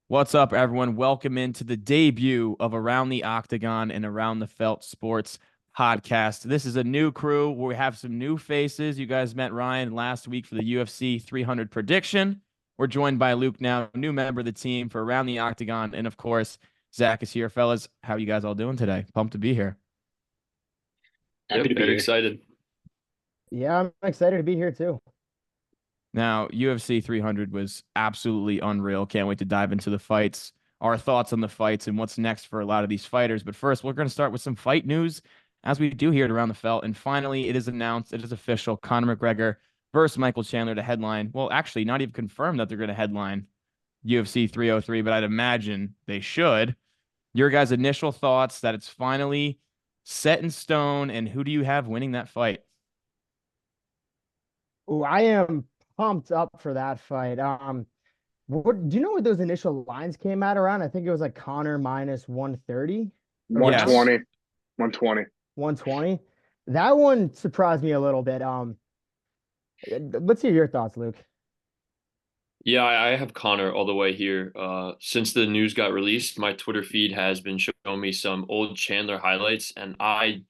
What's up, everyone? Welcome into the debut of Around the Octagon and Around the Felt Sports podcast. This is a new crew. We have some new faces. You guys met Ryan last week for the UFC 300 prediction. We're joined by Luke now, new member of the team for Around the Octagon. And of course, Zach is here. Fellas, how are you guys all doing today? Pumped to be here. Happy Yep, to be very here. excited. Yeah, I'm excited to be here too. Now, UFC 300 was absolutely unreal. Can't wait to dive into the fights, our thoughts on the fights, and what's next for a lot of these fighters. But first, we're going to start with some fight news, as we do here at Around the Felt. And finally, it is announced, it is official. Conor McGregor versus Michael Chandler to headline. Well, actually, not even confirmed that they're going to headline UFC 303, but I'd imagine they should. Your guys' initial thoughts that it's finally set in stone, and who do you have winning that fight? Oh, I am pumped up for that fight. What do you know what those initial lines came out around? I think it was like Connor minus 130 or Yes. 120. 120. 120. That one surprised me a little bit. Let's hear your thoughts, Luke. Yeah, I have Connor all the way here. Since the news got released, my Twitter feed has been showing me some old Chandler highlights, and I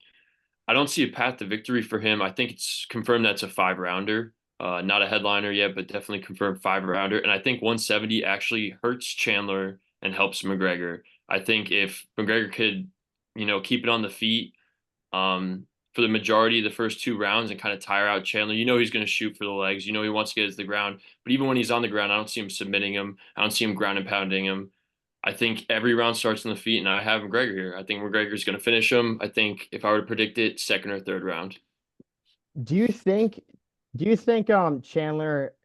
don't see a path to victory for him. I think it's confirmed that's a five rounder, not a headliner yet, but definitely confirmed five rounder. And I think 170 actually hurts Chandler and helps McGregor. I think if McGregor could, keep it on the feet, for the majority of the first two rounds and kind of tire out Chandler. He's going to shoot for the legs. He wants to get to the ground. But even when he's on the ground, I don't see him submitting him. I don't see him ground and pounding him. I think every round starts on the feet, and I have McGregor here. I think McGregor's going to finish him. I think if I were to predict it, second or third round. Do you think do you think Chandler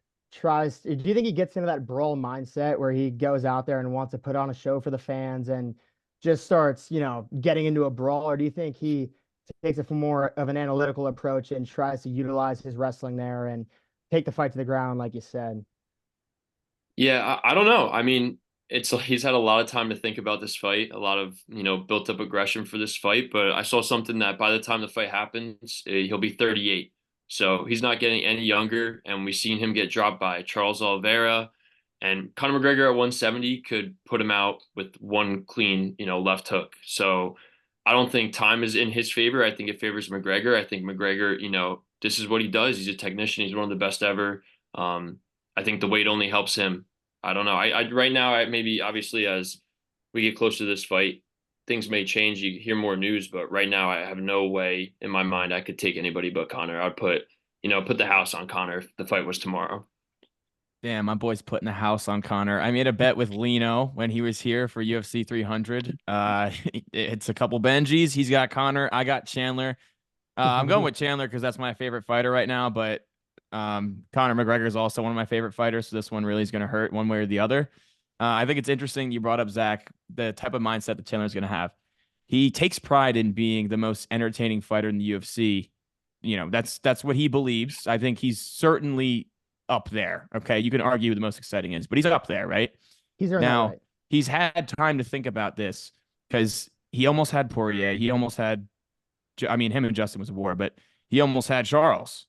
do you think he gets into that brawl mindset where he goes out there and wants to put on a show for the fans and just starts, getting into a brawl, or do you think he takes it from more of an analytical approach and tries to utilize his wrestling there and take the fight to the ground, like you said? Yeah, I don't know. I mean, it's he's had a lot of time to think about this fight, a lot of, built up aggression for this fight, but I saw something that by the time the fight happens, he'll be 38. So he's not getting any younger, and we've seen him get dropped by Charles Oliveira, and Conor McGregor at 170 could put him out with one clean, left hook. So I don't think time is in his favor. I think it favors McGregor. I think McGregor, this is what he does. He's a technician. He's one of the best ever. I think the weight only helps him. I don't know. I right now, maybe obviously as we get closer to this fight, things may change. You hear more news, but right now I have no way in my mind I could take anybody but Connor. I'd put the house on Connor if the fight was tomorrow. Damn, my boy's putting the house on Connor. I made a bet with Lino when he was here for UFC 300. It's a couple Benjis. He's got Connor. I got Chandler. I'm going with Chandler because that's my favorite fighter right now. But Conor McGregor is also one of my favorite fighters. So this one really is going to hurt one way or the other. I think it's interesting you brought up, Zach, the type of mindset that Chandler's going to have. He takes pride in being the most entertaining fighter in the UFC. That's what he believes. I think he's certainly up there. Okay. You can argue who the most exciting is, but he's up there, right? He's earned that Now, right. he's had time to think about this because he almost had Poirier. He almost had, I mean, him and Justin was a war, but he almost had Charles.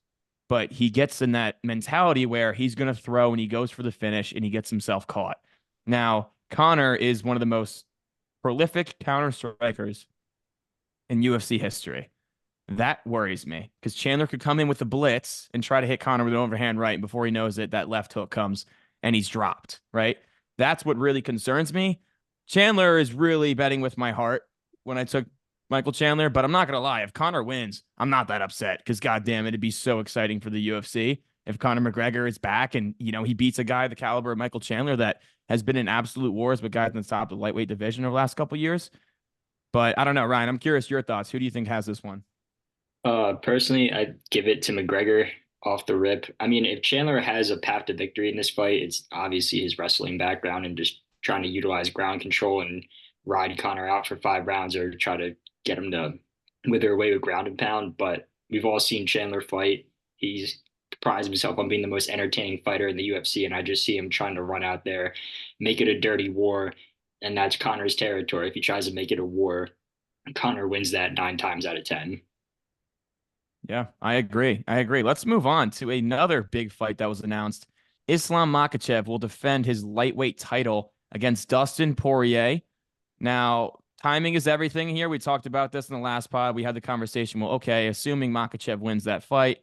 But he gets in that mentality where he's going to throw and he goes for the finish and he gets himself caught. Now, Connor is one of the most prolific counter strikers in UFC history. That worries me because Chandler could come in with a blitz and try to hit Connor with an overhand right. And before he knows it, that left hook comes and he's dropped, right? That's what really concerns me. Chandler is really betting with my heart when I took Michael Chandler, but I'm not going to lie. If Connor wins, I'm not that upset because, goddamn, it'd be so exciting for the UFC if Conor McGregor is back and, he beats a guy the caliber of Michael Chandler that has been in absolute wars with guys in the top of the lightweight division over the last couple of years. But I don't know, Ryan, I'm curious your thoughts. Who do you think has this one? Personally, I'd give it to McGregor off the rip. I mean, if Chandler has a path to victory in this fight, it's obviously his wrestling background and just trying to utilize ground control and ride Connor out for 5 rounds or try to get him to wither away with ground and pound. But we've all seen Chandler fight. He's prized himself on being the most entertaining fighter in the UFC, and I just see him trying to run out there, make it a dirty war, and that's Connor's territory. If he tries to make it a war, Connor wins that 9 times out of 10. Yeah, I agree. I agree. Let's move on to another big fight that was announced. Islam Makhachev will defend his lightweight title against Dustin Poirier. Now, timing is everything here. We talked about this in the last pod. We had the conversation. Well, okay, assuming Makhachev wins that fight,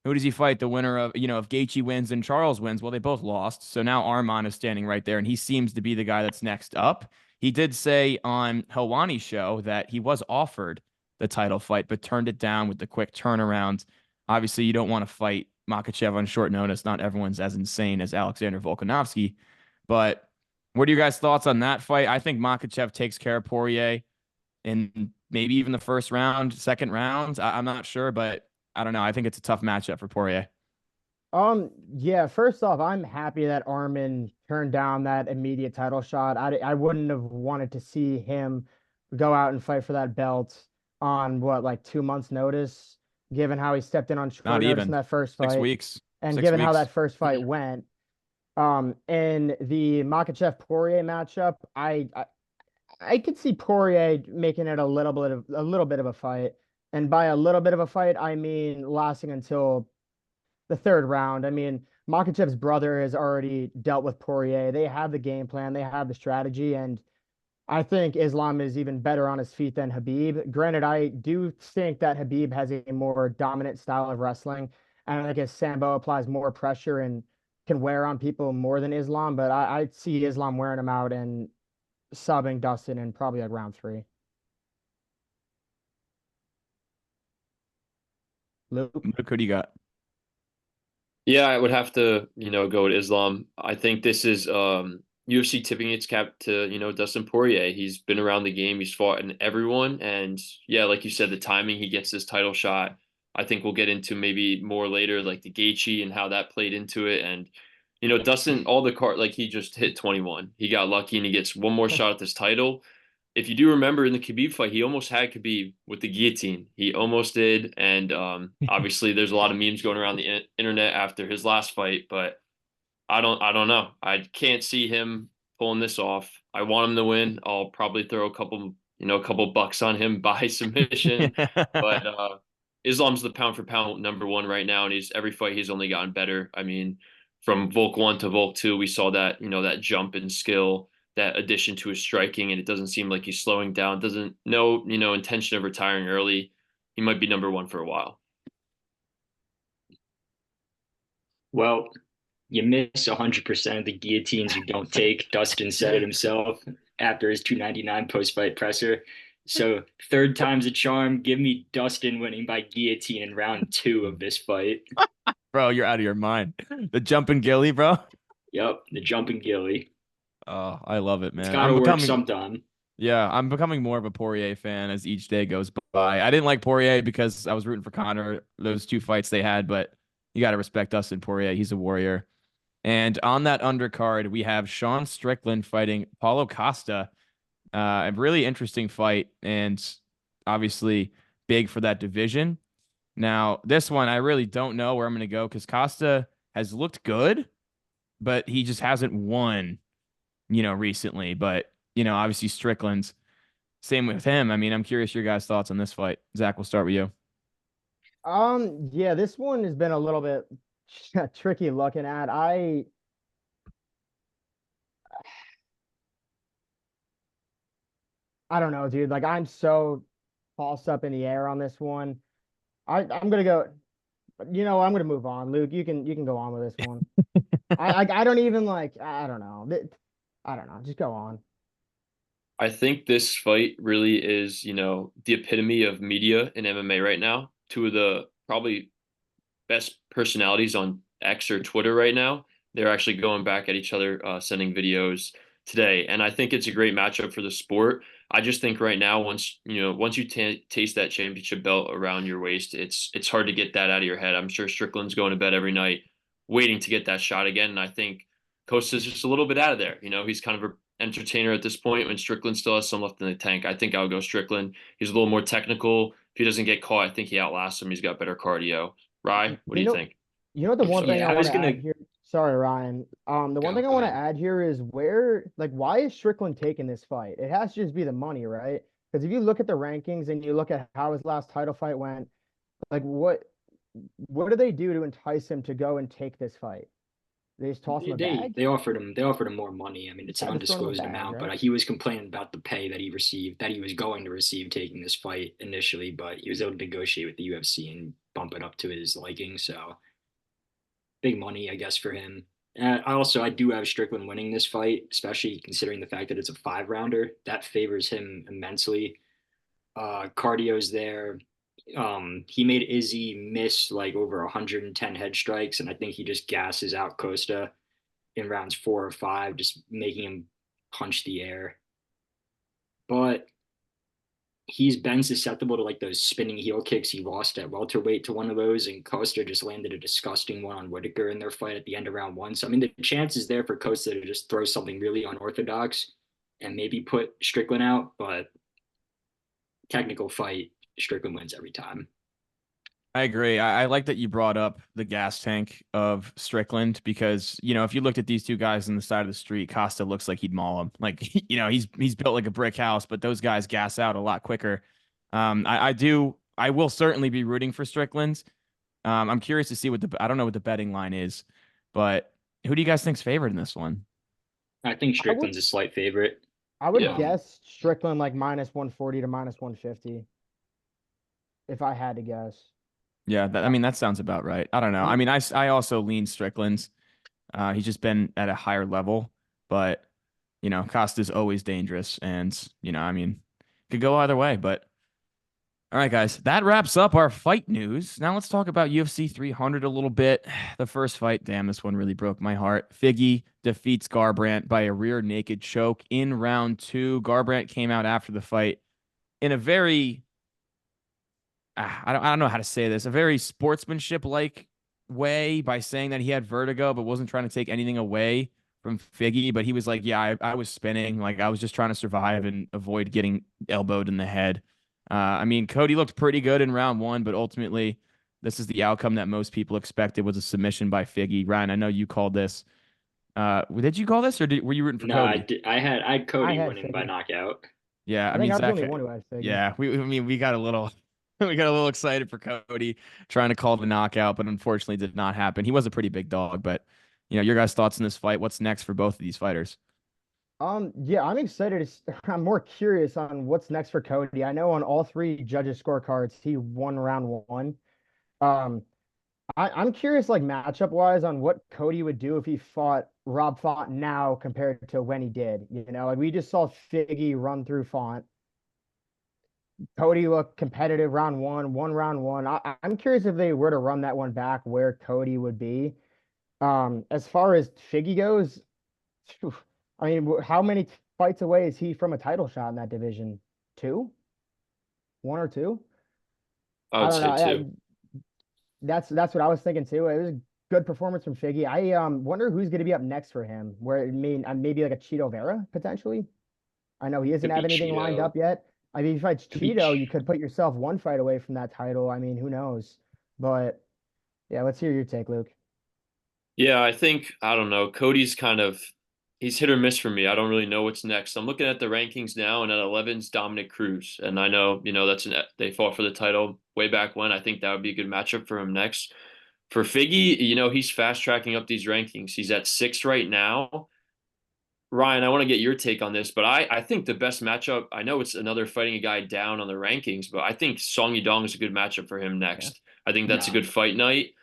who does he fight? The winner of, if Gaethje wins and Charles wins, well, they both lost. So now Arman is standing right there, and he seems to be the guy that's next up. He did say on Helwani's show that he was offered the title fight, but turned it down with the quick turnaround. Obviously, you don't want to fight Makhachev on short notice. Not everyone's as insane as Alexander Volkanovski. But what are you guys' thoughts on that fight? I think Makhachev takes care of Poirier in maybe even the first round, second round. I'm not sure, but I don't know. I think it's a tough matchup for Poirier. Yeah, first off, I'm happy that Armin turned down that immediate title shot. I wouldn't have wanted to see him go out and fight for that belt on what, like 2 months notice, given how he stepped in on Not short notice in even that first six fight, weeks. and Six given how that weeks. first fight went. In the Makhachev Poirier matchup, I could see Poirier making it a little bit of a fight. And by a little bit of a fight, I mean lasting until the third round. I mean, Makhachev's brother has already dealt with Poirier. They have the game plan, they have the strategy, and I think Islam is even better on his feet than Habib. Granted, I do think that Habib has a more dominant style of wrestling, and I guess Sambo applies more pressure and can wear on people more than Islam, but I see Islam wearing him out and subbing Dustin in probably like round 3. Luke. Luke, who do you got? Yeah, I would have to, go with Islam. I think this is UFC tipping its cap to, Dustin Poirier. He's been around the game. He's fought in everyone. And yeah, like you said, the timing he gets this title shot, I think we'll get into maybe more later, like the Gaethje and how that played into it. And, Dustin, all the card, like he just hit 21. He got lucky and he gets one more shot at this title. If you do remember in the Khabib fight, he almost had Khabib with the guillotine. He almost did, and obviously there's a lot of memes going around the internet after his last fight. But I don't know. I can't see him pulling this off. I want him to win. I'll probably throw a couple bucks on him by submission. But Islam's the pound for pound number one right now, and he's every fight he's only gotten better. I mean, from Volk 1 to Volk 2, we saw that, that jump in skill, that addition to his striking, and it doesn't seem like he's slowing down, doesn't no, intention of retiring early. He might be number one for a while. Well, you miss 100% of the guillotines you don't take. Dustin said it himself after his 299 post-fight presser. So third time's a charm. Give me Dustin winning by guillotine in round 2 of this fight. Bro, you're out of your mind. The jumping gilly, bro. Yep, the jumping gilly. Oh, I love it, It's man. gotta work sometime. Yeah, I'm becoming more of a Poirier fan as each day goes by. I didn't like Poirier because I was rooting for Conor, those 2 fights they had, but you got to respect Dustin Poirier. He's a warrior. And on that undercard, we have Sean Strickland fighting Paulo Costa. A really interesting fight and obviously big for that division. Now, this one, I really don't know where I'm going to go because Costa has looked good, but he just hasn't won, recently. But, obviously Strickland's same with him. I mean, I'm curious your guys' thoughts on this fight. Zach, we'll start with you. Yeah, this one has been a little bit tricky looking at. I don't know, dude. Like I'm so tossed up in the air on this one. I'm gonna go. I'm gonna move on. Luke, you can go on with this one. I don't even like. I don't know. I don't know. Just go on. I think this fight really is, the epitome of media in MMA right now. Two of the probably best personalities on X or Twitter right now. They're actually going back at each other, sending videos today, and I think it's a great matchup for the sport. I just think right now, once you taste that championship belt around your waist, it's hard to get that out of your head. I'm sure Strickland's going to bed every night, waiting to get that shot again, and I think Costa's just a little bit out of there. He's kind of an entertainer at this point when Strickland still has some left in the tank. I think I would go Strickland. He's a little more technical. If he doesn't get caught, I think he outlasts him. He's got better cardio. Rye, what do You you know, think? the one thing Yeah, I I want was to add gonna here. Sorry, Ryan. The one thing I go want to ahead. add here is why is Strickland taking this fight? It has to just be the money, right? Because if you look at the rankings and you look at how his last title fight went, like what do they do to entice him to go and take this fight? They just toss him a They bag. they offered him more money. I mean, it's Just an had to throw him a undisclosed bag, amount, but right? he was complaining about the pay that he received, that he was going to receive taking this fight initially, but he was able to negotiate with the UFC and bump it up to his liking. So big money, I guess, for him. I do have Strickland winning this fight, especially considering the fact that it's a 5 rounder. That favors him immensely. Cardio's there. He made Izzy miss like over 110 head strikes, and I think he just gasses out Costa in rounds 4 or 5, just making him punch the air. But he's been susceptible to like those spinning heel kicks. He lost at welterweight to one of those, and Costa just landed a disgusting one on Whitaker in their fight at the end of round 1. So I mean, the chance is there for Costa to just throw something really unorthodox and maybe put Strickland out, but technical fight, Strickland wins every time. I agree. I like that you brought up the gas tank of Strickland because, if you looked at these two guys on the side of the street, Costa looks like he'd maul him. Like, he's built like a brick house, but those guys gas out a lot quicker. I will certainly be rooting for Strickland. I'm curious to see I don't know what the betting line is, but who do you guys think's favored in this one? I think I would Strickland's a slight favorite. I would Yeah. guess Strickland like -140 to -150 if I had to guess. Yeah, I mean, that sounds about right. I don't know. I mean, I also lean Strickland's. He's just been at a higher level, but Costa's always dangerous, and I mean, could go either way. But all right, guys, that wraps up our fight news. Now let's talk about UFC 300 a little bit. The first fight, damn, this one really broke my heart. Figgy defeats Garbrandt by a rear naked choke in round 2. Garbrandt came out after the fight in a very I don't know how to say this, a very sportsmanship like way by saying that he had vertigo but wasn't trying to take anything away from Figgy. But he was like, yeah, I was spinning. Like, I was just trying to survive and avoid getting elbowed in the head. I mean, Cody looked pretty good in round 1, but ultimately, this is the outcome that most people expected, was a submission by Figgy. Ryan, I know you called this. Did you call this, or were you rooting for No, Cody? I had I Cody had winning by Figgy. knockout. Yeah, I I think mean, I was the Zach. only one who had Figgy. Yeah, I mean, we got a little, we got a little excited for Cody trying to call the knockout, but unfortunately did not happen. He was a pretty big dog, but your guys' thoughts on this fight? What's next for both of these fighters? Yeah, I'm excited. I'm more curious on what's next for Cody. I know on all 3 judges' scorecards, he won round 1. Um, I'm curious, like matchup wise, on what Cody would do if he fought Rob Font now compared to when he did. Like we just saw Figgy run through Font. Cody looked competitive round 1, won round 1. I'm curious if they were to run that one back, where Cody would be. As far as Figgy goes, phew, I mean, how many fights away is he from a title shot in that division? 2, 1 or 2? I I would don't know. say Yeah, two. that's what I was thinking too. It was a good performance from Figgy. I wonder who's going to be up next for him. Where I mean, maybe like a Cheeto Vera potentially. I know he doesn't Could have be anything lined Cheeto. up yet. I mean, if you fight Could be Cheeto, you could put yourself one fight away from that title. I mean, who knows? But yeah, let's hear your take, Luke. Yeah, I don't know. Cody's he's hit or miss for me. I don't really know what's next. I'm looking at the rankings now, and at 11's Dominic Cruz, and I know they fought for the title way back when. I think that would be a good matchup for him next. For Figgy, he's fast tracking up these rankings. He's at 6 right now. Ryan, I want to get your take on this, but I think the best matchup, I know it's another fighting a guy down on the rankings, but I think Song Yadong is a good matchup for him Yeah. next. I think that's a No. good fight night.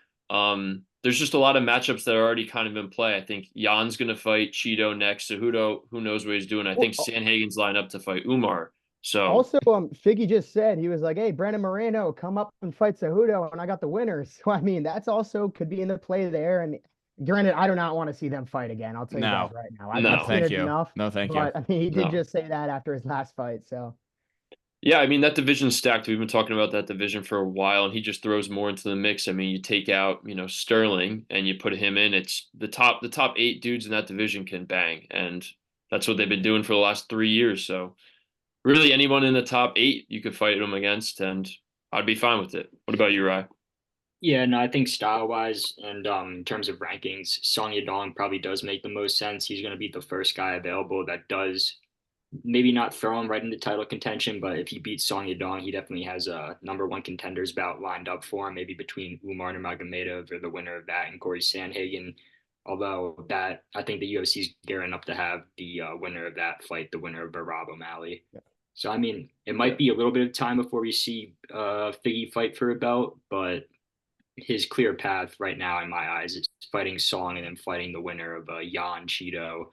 There's just a lot of matchups that are already kind of in play. I think Jan's going to fight Cheeto next. Cejudo, who knows what he's doing. I Well, think Sanhagen's lined up to fight Umar. So, also, Figgy just said he was like, "Hey, Brandon Moreno, come up and fight Cejudo, and I got the winner." So I mean, that's also could be in the play there. And granted, I do not want to see them fight again. I'll tell you guys No, right now. I've no, seen thank it you. enough. No, thank you. But I mean, he did no. just say that after his last fight. So Yeah, I mean that division's stacked. We've been talking about that division for a while, and he just throws more into the mix. I mean, you take out, Sterling and you put him in, it's the top 8 dudes in that division can bang, and that's what they've been doing for the last 3 years. So really anyone in the top 8 you could fight them against, and I'd be fine with it. What about you, Rye? Yeah, no, I think style wise and in terms of rankings, Song Yadong probably does make the most sense. He's going to be the first guy available that does maybe not throw him right into title contention, but if he beats Song Yadong, he definitely has a #1 contenders bout lined up for him, maybe between Umar Nurmagomedov or the winner of that and Corey Sandhagen. Although that I think the UFC is gearing up to have the winner of that fight, the winner of Barab O'Malley. Yeah. So I mean, it Yeah. might be a little bit of time before we see Figgy fight for a belt, but his clear path right now, in my eyes, is fighting Song and then fighting the winner of Jan Cheeto,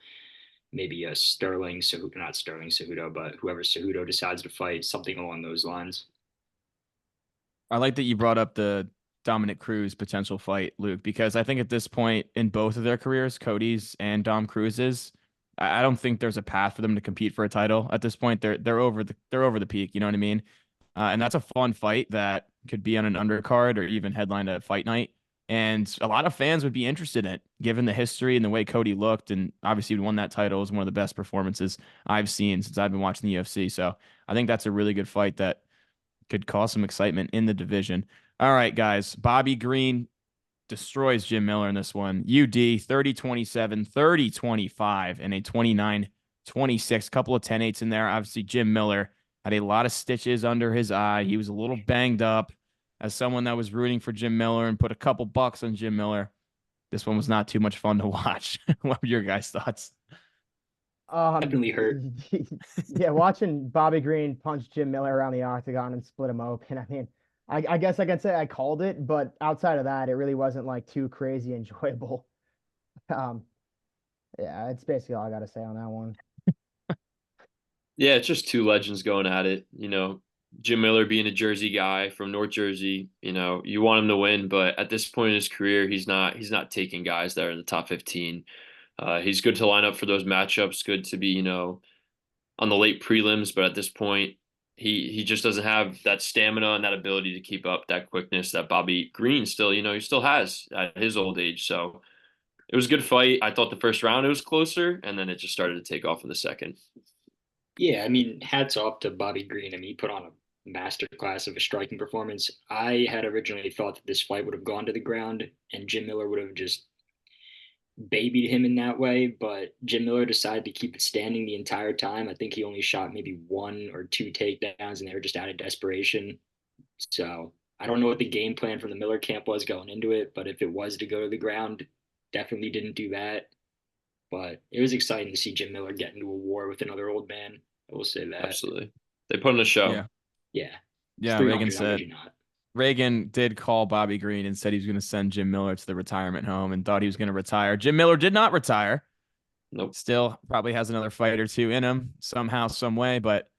maybe a Sterling Cejudo, not Sterling Cejudo, but whoever Cejudo decides to fight, something along those lines. I like that you brought up the Dominic Cruz potential fight, Luke, because I think at this point in both of their careers, Cody's and Dom Cruz's, I don't think there's a path for them to compete for a title at this point. They're over the peak. You know what I mean? And that's a fun fight that could be on an undercard or even headline a fight night. And a lot of fans would be interested in it, given the history and the way Cody looked. And obviously, he won that title. It was one of the best performances I've seen since I've been watching the UFC. So I think that's a really good fight that could cause some excitement in the division. All right, guys. Bobby Green destroys Jim Miller in this one. UD 30-27, 30-25, and a 29-26. Couple of 10-8s in there. Obviously, Jim Miller had a lot of stitches under his eye. He was a little banged up. As someone that was rooting for Jim Miller and put a couple bucks on Jim Miller, this one was not too much fun to watch. What were your guys' thoughts? Definitely hurt. Yeah, watching Bobby Green punch Jim Miller around the octagon and split him open. I mean, I guess I could say I called it, but outside of that, it really wasn't like too crazy enjoyable. Um, yeah, it's basically all I got to say on that one. Yeah, it's just two legends going at it. Jim Miller being a Jersey guy from North Jersey, you want him to win, but at this point in his career, he's not taking guys that are in the top 15. He's good to line up for those matchups, good to be, on the late prelims, but at this point, he just doesn't have that stamina and that ability to keep up that quickness that Bobby Green still, he still has at his old age. So it was a good fight. I thought the first round it was closer, and then it just started to take off in the second. Yeah, I mean, hats off to Bobby Green. I mean, he put on a masterclass of a striking performance. I had originally thought that this fight would have gone to the ground and Jim Miller would have just babied him in that way, but Jim Miller decided to keep it standing the entire time. I think he only shot maybe one or two takedowns, and they were just out of desperation. So I don't know what the game plan from the Miller camp was going into it, but if it was to go to the ground, definitely didn't do that. But it was exciting to see Jim Miller get into a war with another old man. I will say that. Absolutely. They put on a show. Yeah. Yeah. It's Yeah, Reagan 300. How could said you not? Reagan did call Bobby Green and said he was going to send Jim Miller to the retirement home and thought he was going to retire. Jim Miller did not retire. Nope. Still probably has another fight or two in him somehow, some way, but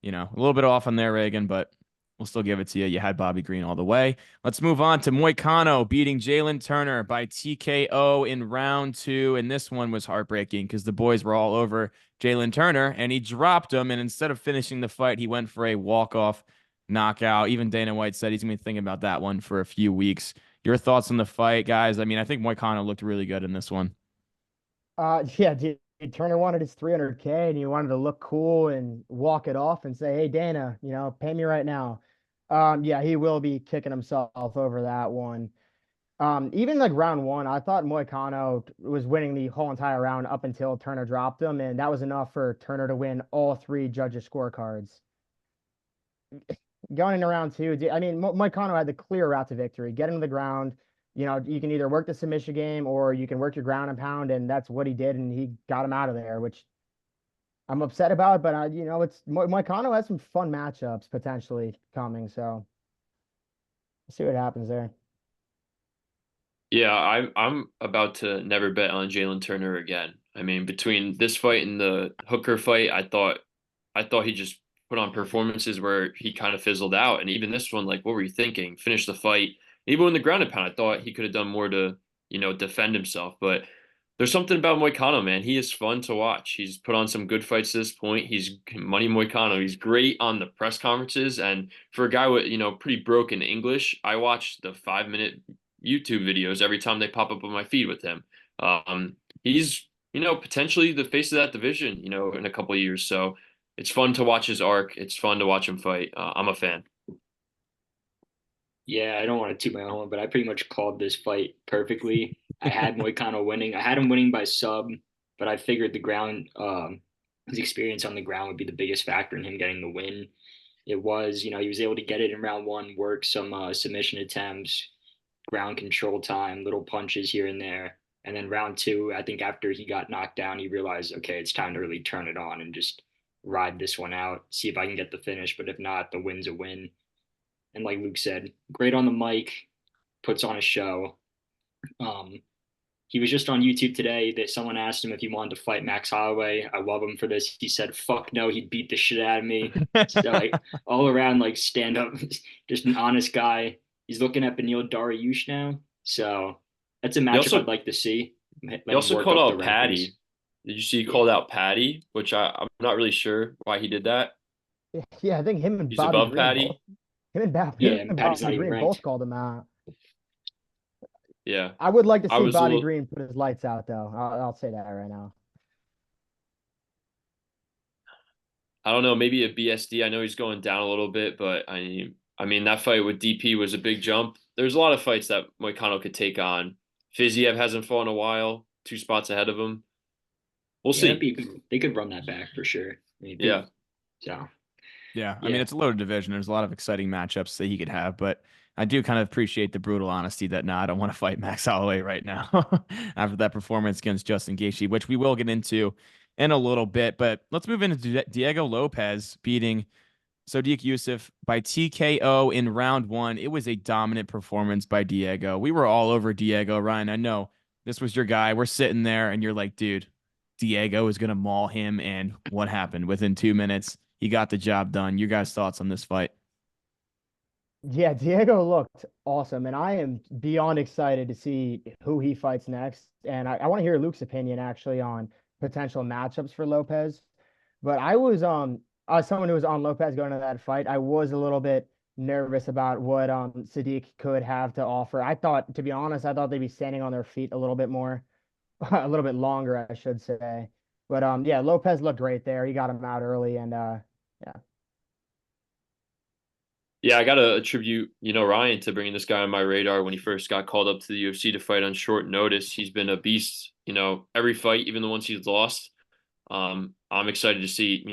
a little bit off on there, Reagan, but we'll still give it to you. You had Bobby Green all the way. Let's move on to Moicano beating Jalen Turner by TKO in round 2. And this one was heartbreaking because the boys were all over Jalen Turner and he dropped him. And instead of finishing the fight, he went for a walk-off knockout. Even Dana White said he's going to be thinking about that one for a few weeks. Your thoughts on the fight, guys? I mean, I think Moicano looked really good in this one. Yeah, dude, Turner wanted his 300K and he wanted to look cool and walk it off and say, "Hey, Dana, pay me right now." Yeah, he will be kicking himself over that one. Even like round 1, I thought Moicano was winning the whole entire round up until Turner dropped him, and that was enough for Turner to win all 3 judges' scorecards. Going into round 2, I mean, Moicano had the clear route to victory. Get him to the ground. You can either work the submission game or you can work your ground and pound, and that's what he did, and he got him out of there, which I'm upset about. But it's Moicano has some fun matchups potentially coming, so we'll see what happens there. Yeah, I'm about to never bet on Jalen Turner again. I mean, between this fight and the Hooker fight, I thought he just put on performances where he kind of fizzled out. And even this one, like, what were you thinking? Finish the fight. Even in the ground and pound, I thought he could have done more to, defend himself. But there's something about Moicano, man. He is fun to watch. He's put on some good fights to this point. He's Money Moicano. He's great on the press conferences. And for a guy with, pretty broken English, I watch the 5-minute YouTube videos every time they pop up on my feed with him. He's, potentially the face of that division, in a couple of years. So it's fun to watch his arc. It's fun to watch him fight. I'm a fan. Yeah, I don't want to toot my own horn, but I pretty much called this fight perfectly. I had Moicano winning. I had him winning by sub, but I figured the ground, his experience on the ground would be the biggest factor in him getting the win. It was, he was able to get it in round 1, work some submission attempts, ground control time, little punches here and there. And then round two, I think after he got knocked down, he realized, okay, it's time to really turn it on and just ride this one out, see if I can get the finish. But if not, the win's a win. And like Luke said, great on the mic, puts on a show. Um, he was just on YouTube today that someone asked him if he wanted to fight Max Holloway. I love him for this. He said, "Fuck no, he'd beat the shit out of me." So like all around, like stand up, just an honest guy. He's looking at Beneil Dariush now, so that's a He matchup I'd also like to see. he Like also work called up the out rankings. Patty. Did you see he Yeah, called out Patty, which I'm not really sure why he did that. Yeah, I think He's above Patty. Him yeah, and and Patty's not Bobby even Green both ranked. called him out. Yeah. I would like to I see was a Bobby little Green put his lights out, though. I'll say that right now. I don't know, maybe a BSD. I know he's going down a little bit, but I mean that fight with DP was a big jump. There's a lot of fights that Moicano could take on. Fiziev hasn't fought in a while, 2 spots ahead of him. We'll Yeah, that'd see. be good. They could run that back for sure. I mean, Yeah. so Yeah, I mean, yeah, it's a loaded division. There's a lot of exciting matchups that he could have, but I do kind of appreciate the brutal honesty that, nah, I don't want to fight Max Holloway right now after that performance against Justin Gaethje, which we will get into in a little bit. But let's move into Diego Lopez beating Sodiq Yusuff by TKO in round one. It was a dominant performance by Diego. We were all over Diego. Ryan, I know this was your guy. We're sitting there and you're like, dude, Diego is going to maul him. And what happened? Within 2 minutes, he got the job done. You guys' thoughts on this fight? Yeah, Diego looked awesome, and I am beyond excited to see who he fights next. And I want to hear Luke's opinion actually on potential matchups for Lopez. But as someone who was on Lopez going to that fight, I was a little bit nervous about what Sadiq could have to offer. I thought, to be honest, I thought they'd be standing on their feet a little bit more, a little bit longer, I should say. But yeah, Lopez looked great there. He got him out early, and yeah. Yeah, I gotta attribute, Ryan to bringing this guy on my radar when he first got called up to the UFC to fight on short notice. He's been a beast, every fight, even the ones he's lost. I'm excited to see,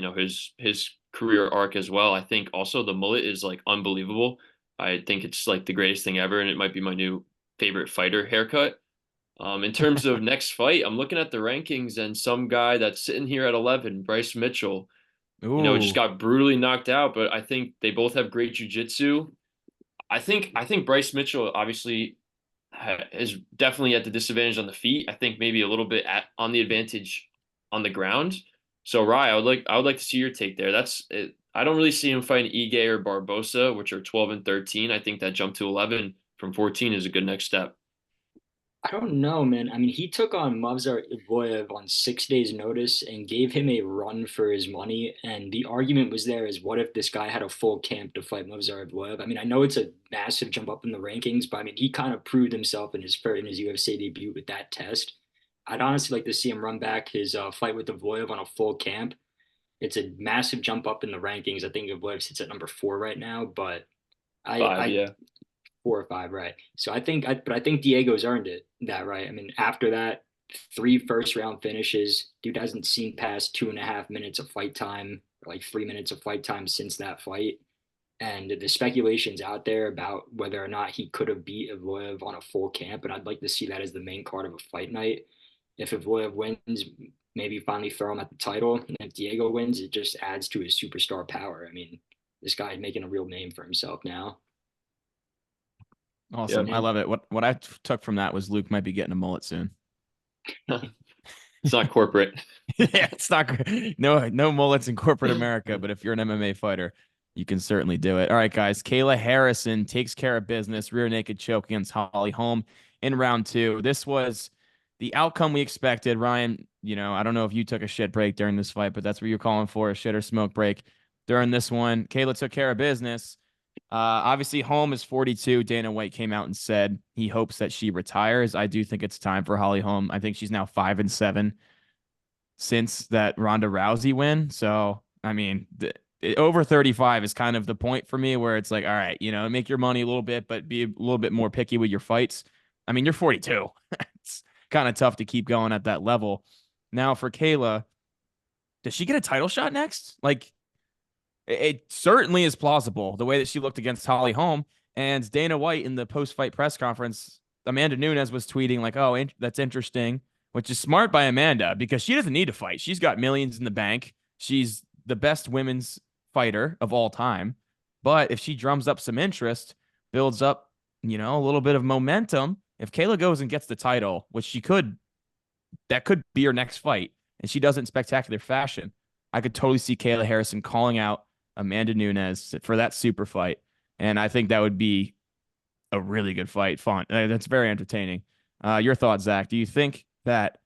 his career arc as well. I think also the mullet is like unbelievable. I think it's like the greatest thing ever, and it might be my new favorite fighter haircut. In terms of next fight, I'm looking at the rankings and some guy that's sitting here at 11, Bryce Mitchell, just Ooh, got brutally knocked out, but I think they both have great jiu-jitsu. I think Bryce Mitchell obviously is definitely at the disadvantage on the feet. I think maybe a little bit on the advantage on the ground. So Rye, I would like to see your take there. That's it. I don't really see him fighting Ige or Barbosa, which are 12 and 13. I think that jump to 11 from 14 is a good next step. I don't know, man. I mean, he took on Movsar Evloev on 6 days' notice and gave him a run for his money. And the argument was there is what if this guy had a full camp to fight Movsar Evloev? I mean, I know it's a massive jump up in the rankings, but I mean, he kind of proved himself in his UFC debut with that test. I'd honestly like to see him run back his fight with Evloev on a full camp. It's a massive jump up in the rankings. I think Evloev sits at number 4 right now, but Five, I yeah. 4 or 5, right? So but I think Diego's earned it. That right? I mean, after that, 3 first round finishes. Dude hasn't seen past 2.5 minutes of fight time, or like 3 minutes of fight time since that fight. And the speculation's out there about whether or not he could have beat Evloev on a full camp, and I'd like to see that as the main card of a fight night. If Evloev wins, maybe finally throw him at the title. And if Diego wins, it just adds to his superstar power. I mean, this guy's making a real name for himself now. Yep. awesome. I And love it. What I took from that was Luke might be getting a mullet soon. It's not corporate. Yeah, it's not no mullets in corporate America, but if you're an MMA fighter, you can certainly do it. All right, guys. Kayla Harrison takes care of business, rear naked choke against Holly Holm in round two. This was the outcome we expected. Ryan, I don't know if you took a shit break during this fight, but that's what you're calling for, a shit or smoke break during this one. Kayla took care of business. Obviously, Holm is 42. Dana White came out and said he hopes that she retires. I do think it's time for Holly Holm. I think she's now 5-7 since that Ronda Rousey win. So, I mean, over 35 is kind of the point for me where it's like, all right, make your money a little bit, but be a little bit more picky with your fights. I mean, you're 42. It's kind of tough to keep going at that level. Now for Kayla, does she get a title shot next? Like, it certainly is plausible the way that she looked against Holly Holm, and Dana White in the post-fight press conference Amanda Nunes was tweeting like, "Oh, that's interesting," which is smart by Amanda because she doesn't need to fight. She's got millions in the bank. She's the best women's fighter of all time. But if she drums up some interest, builds up, a little bit of momentum, if Kayla goes and gets the title, which she could, that could be her next fight, and she does it in spectacular fashion, I could totally see Kayla Harrison calling out Amanda Nunes for that super fight. And I think that would be a really good fight. Fun. That's very entertaining. Your thoughts, Zach? Do you think that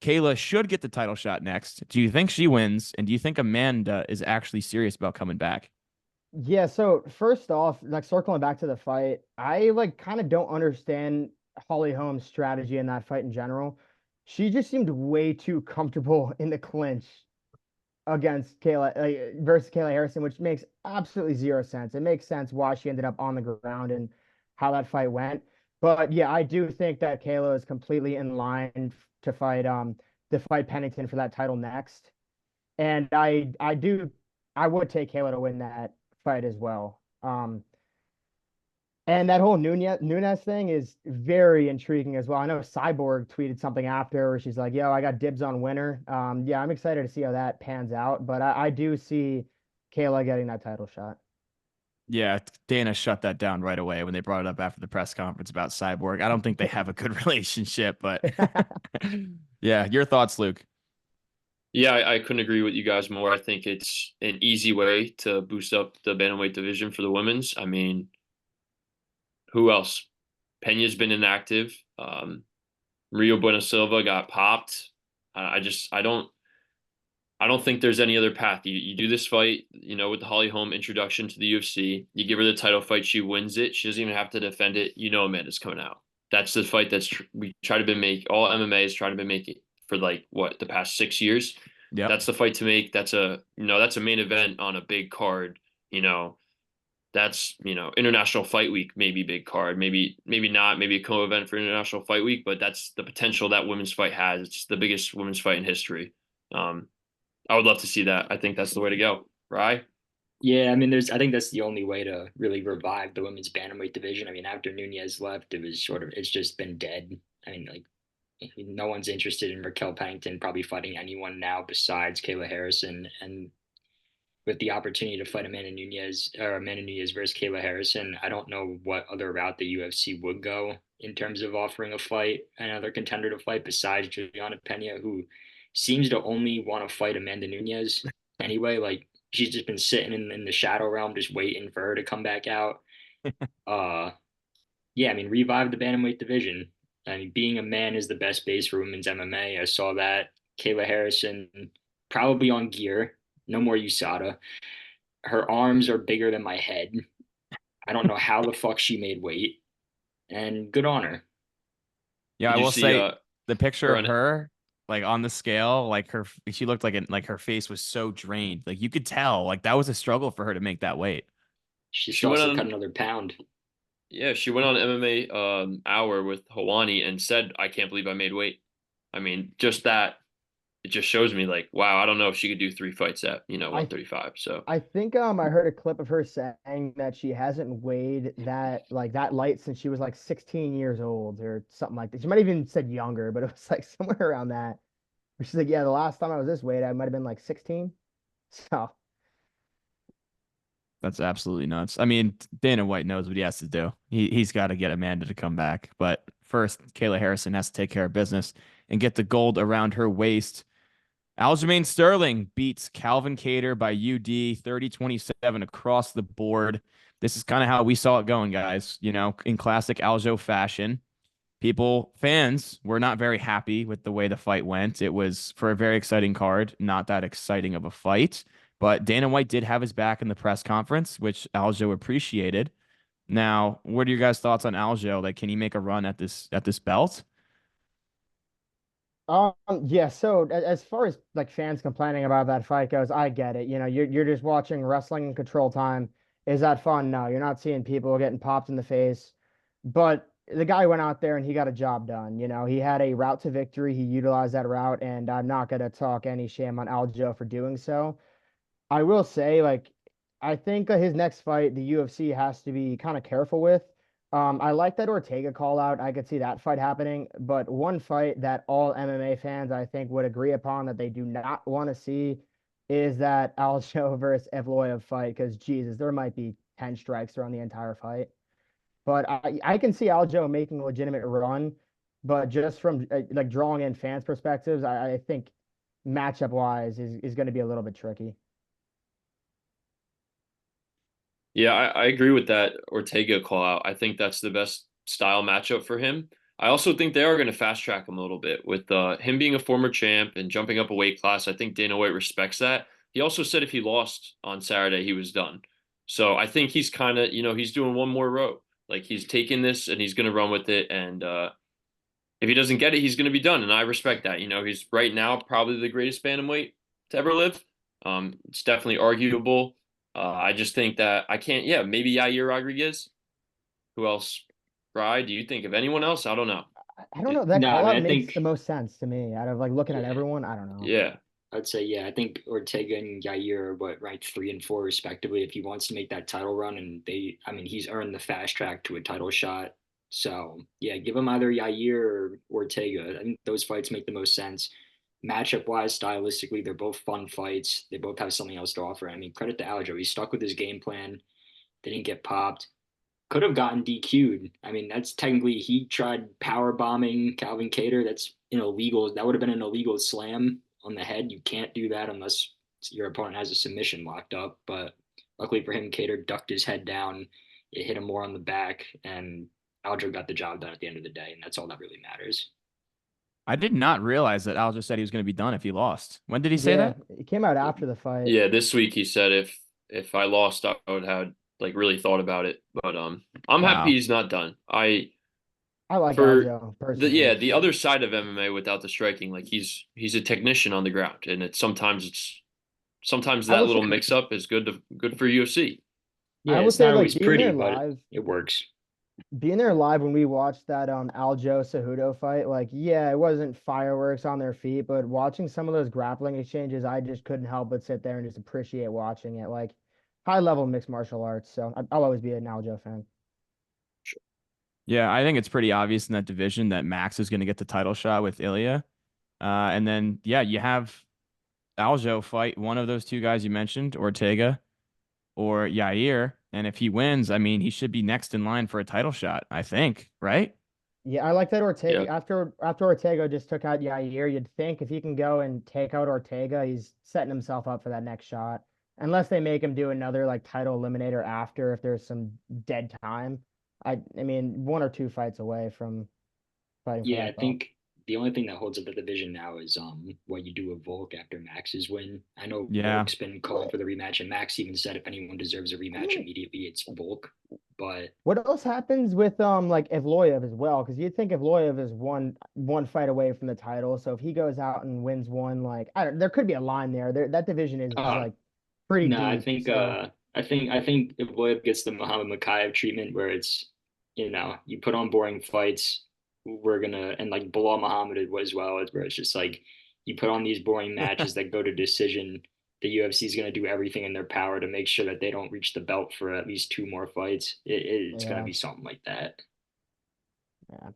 Kayla should get the title shot next? Do you think she wins? And do you think Amanda is actually serious about coming back? Yeah, so first off, like circling back to the fight, I like kind of don't understand Holly Holm's strategy in that fight in general. She just seemed way too comfortable in the clinch against Kayla versus Kayla Harrison, which makes absolutely zero sense. It makes sense why she ended up on the ground and how that fight went. But yeah, I do think that Kayla is completely in line to fight Pennington for that title next. And I would take Kayla to win that fight as well. And that whole Nunez thing is very intriguing as well. I know Cyborg tweeted something after where she's like, "Yo, I got dibs on winner." Yeah, I'm excited to see how that pans out. But I do see Kayla getting that title shot. Yeah, Dana shut that down right away when they brought it up after the press conference about Cyborg. I don't think they have a good relationship, but yeah, your thoughts, Luke? Yeah, I couldn't agree with you guys more. I think it's an easy way to boost up the bantamweight division for the women's. I mean, who else? Pena's been inactive. Rio Bueno Silva got popped. I don't think there's any other path. You do this fight, with the Holly Holm introduction to the UFC. You give her the title fight, she wins it. She doesn't even have to defend it. Amanda's coming out. That's the fight we try to be make. All MMA is trying to be making for like what the past 6 years. Yep. That's the fight to make. That's a main event on a big card. That's International Fight Week, maybe big card, maybe not, maybe a co-event for International Fight Week, but that's the potential that women's fight has. It's the biggest women's fight in history. I would love to see that. I think that's the way to go, right? Yeah, I mean, I think that's the only way to really revive the women's bantamweight division. I mean, after Nunez left, it's just been dead. I mean, like, no one's interested in Raquel Pennington probably fighting anyone now besides Kayla Harrison. And with the opportunity to fight Amanda Nunez versus Kayla Harrison, I don't know what other route the UFC would go in terms of offering another contender to fight besides Juliana Pena, who seems to only want to fight Amanda Nunez anyway. Like she's just been sitting in the shadow realm, just waiting for her to come back out. Uh, yeah, I mean, revive the bantamweight division. I mean, being a man is the best base for women's MMA. I saw that. Kayla Harrison probably on gear. No more USADA. Her arms are bigger than my head. I don't know how the fuck she made weight. And good on her. Yeah, I Did you will see say the picture her of her, like on the scale, like she looked like her face was so drained. Like you could tell, like that was a struggle for her to make that weight. She she still went has to cut on another pound. yeah, she went on MMA hour with Hawani and said, I can't believe I made weight. I mean, just that it just shows me like, wow, I don't know if she could do 3 fights at, I 135. So I think I heard a clip of her saying that she hasn't weighed that light since she was like 16 years old or something like that. She might have even said younger, but it was like somewhere around that. She's like, yeah, the last time I was this weight, I might have been like 16. So That's absolutely nuts. I mean, Dana White knows what he has to do. He's got to get Amanda to come back. But first, Kayla Harrison has to take care of business and get the gold around her waist. Aljamain Sterling beats Calvin Cater by UD 30-27 across the board. This is kind of how we saw it going, guys. In classic Aljo fashion. Fans were not very happy with the way the fight went. It was for a very exciting card, not that exciting of a fight. But Dana White did have his back in the press conference, which Aljo appreciated. Now, what are your guys' thoughts on Aljo? Like, can he make a run at this belt? yeah, so as far as like fans complaining about that fight goes, I get it. You're just watching wrestling in control time. Is that fun? No, you're not seeing people getting popped in the face. But the guy went out there and he got a job done. He had a route to victory. He utilized that route, and I'm not gonna talk any shame on Aljo for doing so. I will say, like, I think his next fight, the UFC has to be kind of careful with. I like that Ortega call out. I could see that fight happening, but one fight that all MMA fans I think would agree upon that they do not want to see is that Aljo versus Evloev fight. Because Jesus, there might be 10 strikes throughout the entire fight. But I can see Aljo making a legitimate run, but just from like drawing in fans' perspectives, I think matchup wise is going to be a little bit tricky. Yeah, I agree with that Ortega call out. I think that's the best style matchup for him. I also think they are going to fast track him a little bit with him being a former champ and jumping up a weight class. I think Dana White respects that. He also said if he lost on Saturday, he was done. So I think he's kind of, he's doing one more row. Like he's taking this and he's going to run with it. And if he doesn't get it, he's going to be done. And I respect that. He's right now probably the greatest bantamweight to ever live. It's definitely arguable. I just think that I can't. Yeah, maybe Yair Rodriguez. Who else? Bry, do you think of anyone else? I don't know. I don't know. That No, I call mean, out I makes the think, most sense to me out of like looking at yeah, everyone. I don't know. Yeah, I'd say, yeah, I think Ortega and Yair are what, ranked 3 and 4 respectively. If he wants to make that title run, and I mean, he's earned the fast track to a title shot. So yeah, give him either Yair or Ortega. I think those fights make the most sense. Matchup wise, stylistically, they're both fun fights. They both have something else to offer. I mean, credit to Aljo. He stuck with his game plan. They didn't get popped. Could have gotten DQ'd. I mean, that's technically he tried power bombing Calvin Cater. That's an illegal. That would have been an illegal slam on the head. You can't do that unless your opponent has a submission locked up. But luckily for him, Cater ducked his head down. It hit him more on the back, and Aljo got the job done at the end of the day, and that's all that really matters. I did not realize that Al just said he was going to be done if he lost. When did he say Yeah, that? it came out after the fight. yeah. This week he said if I lost, I would have like really thought about it. But I'm happy Wow. he's not done. I I like for Aljo the personally. yeah the other side of MMA without the striking, like he's a technician on the ground, and sometimes I that will little say, mix up is good for UFC. Yeah, I will it's say, not like always pretty, but it works. being there live when we watched that Aljo Cejudo fight, like yeah, it wasn't fireworks on their feet, but watching some of those grappling exchanges, I just couldn't help but sit there and just appreciate watching it. Like high level mixed martial arts. So I'll always be an Aljo fan. Yeah, I think it's pretty obvious in that division that Max is going to get the title shot with Ilya. And then, yeah, you have Aljo fight one of those two guys you mentioned, Ortega or Yair. And if he wins, I mean, he should be next in line for a title shot, I think, right? Yeah, I like that Yeah, Ortega after Ortega just took out Yair, you'd think if he can go and take out Ortega, he's setting himself up for that next shot. Unless they make him do another like title eliminator after if there's some dead time. I mean, one or two fights away from fighting for Yeah, I that belt. think the only thing that holds up the division now is what you do with Volk after Max's win. I know Yeah. Volk's been calling for the rematch, and Max even said if anyone deserves a I rematch mean, immediately, it's Volk. But what else happens with like Evloev as well? Because you'd think Evloev is one fight away from the title. So if he goes out and wins one, like I don't, there could be a line there. There that division is uh like pretty no, deep. So I think if Voiv gets the Muhammad Makayev treatment where it's, you put on boring fights, we're gonna, and like Bilal Muhammad as well, where it's just like you put on these boring matches that go to decision. The UFC is gonna do everything in their power to make sure that they don't reach the belt for at least 2 more fights. It's gonna yeah, be something like that. yeah.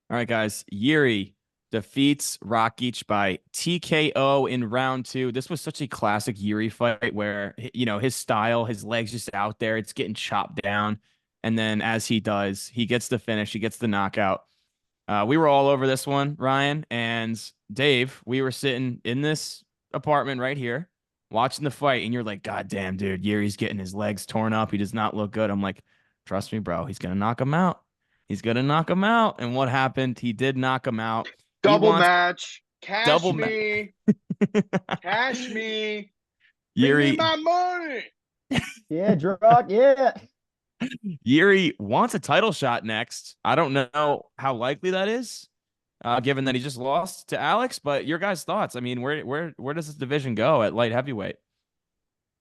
All right, guys. Yuri defeats Rakic by TKO in round two. This was such a classic Yuri fight where, his style, his legs just out there, it's getting chopped down. And then as he does, he gets the finish, he gets the knockout. We were all over this one, Ryan and Dave. We were sitting in this apartment right here watching the fight, and you're like, God damn, dude, Yuri's getting his legs torn up. He does not look good. I'm like, trust me, bro. He's going to knock him out. He's going to knock him out. And what happened? He did knock him out. He Double wants match. double Cash match. me. Cash me. Bring me Yuri my money. Yeah, Drock, yeah. Yuri wants a title shot next. I don't know how likely that is, given that he just lost to Alex. But your guys' thoughts? I mean, where does this division go at light heavyweight?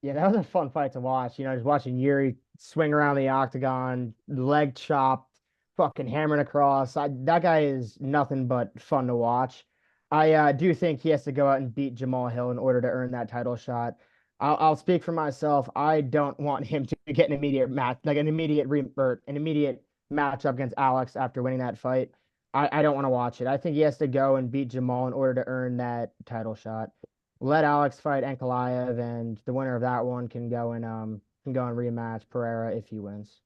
Yeah, that was a fun fight to watch. Just watching Yuri swing around the octagon, leg chopped, fucking hammering across. That guy is nothing but fun to watch. I do think he has to go out and beat Jamal Hill in order to earn that title shot. I'll speak for myself. I don't want him to get an immediate match, like an immediate re or an immediate matchup against Alex after winning that fight. I don't want to watch it. I think he has to go and beat Jamal in order to earn that title shot. Let Alex fight Ankalaev, and the winner of that one can go and rematch Pereira if he wins.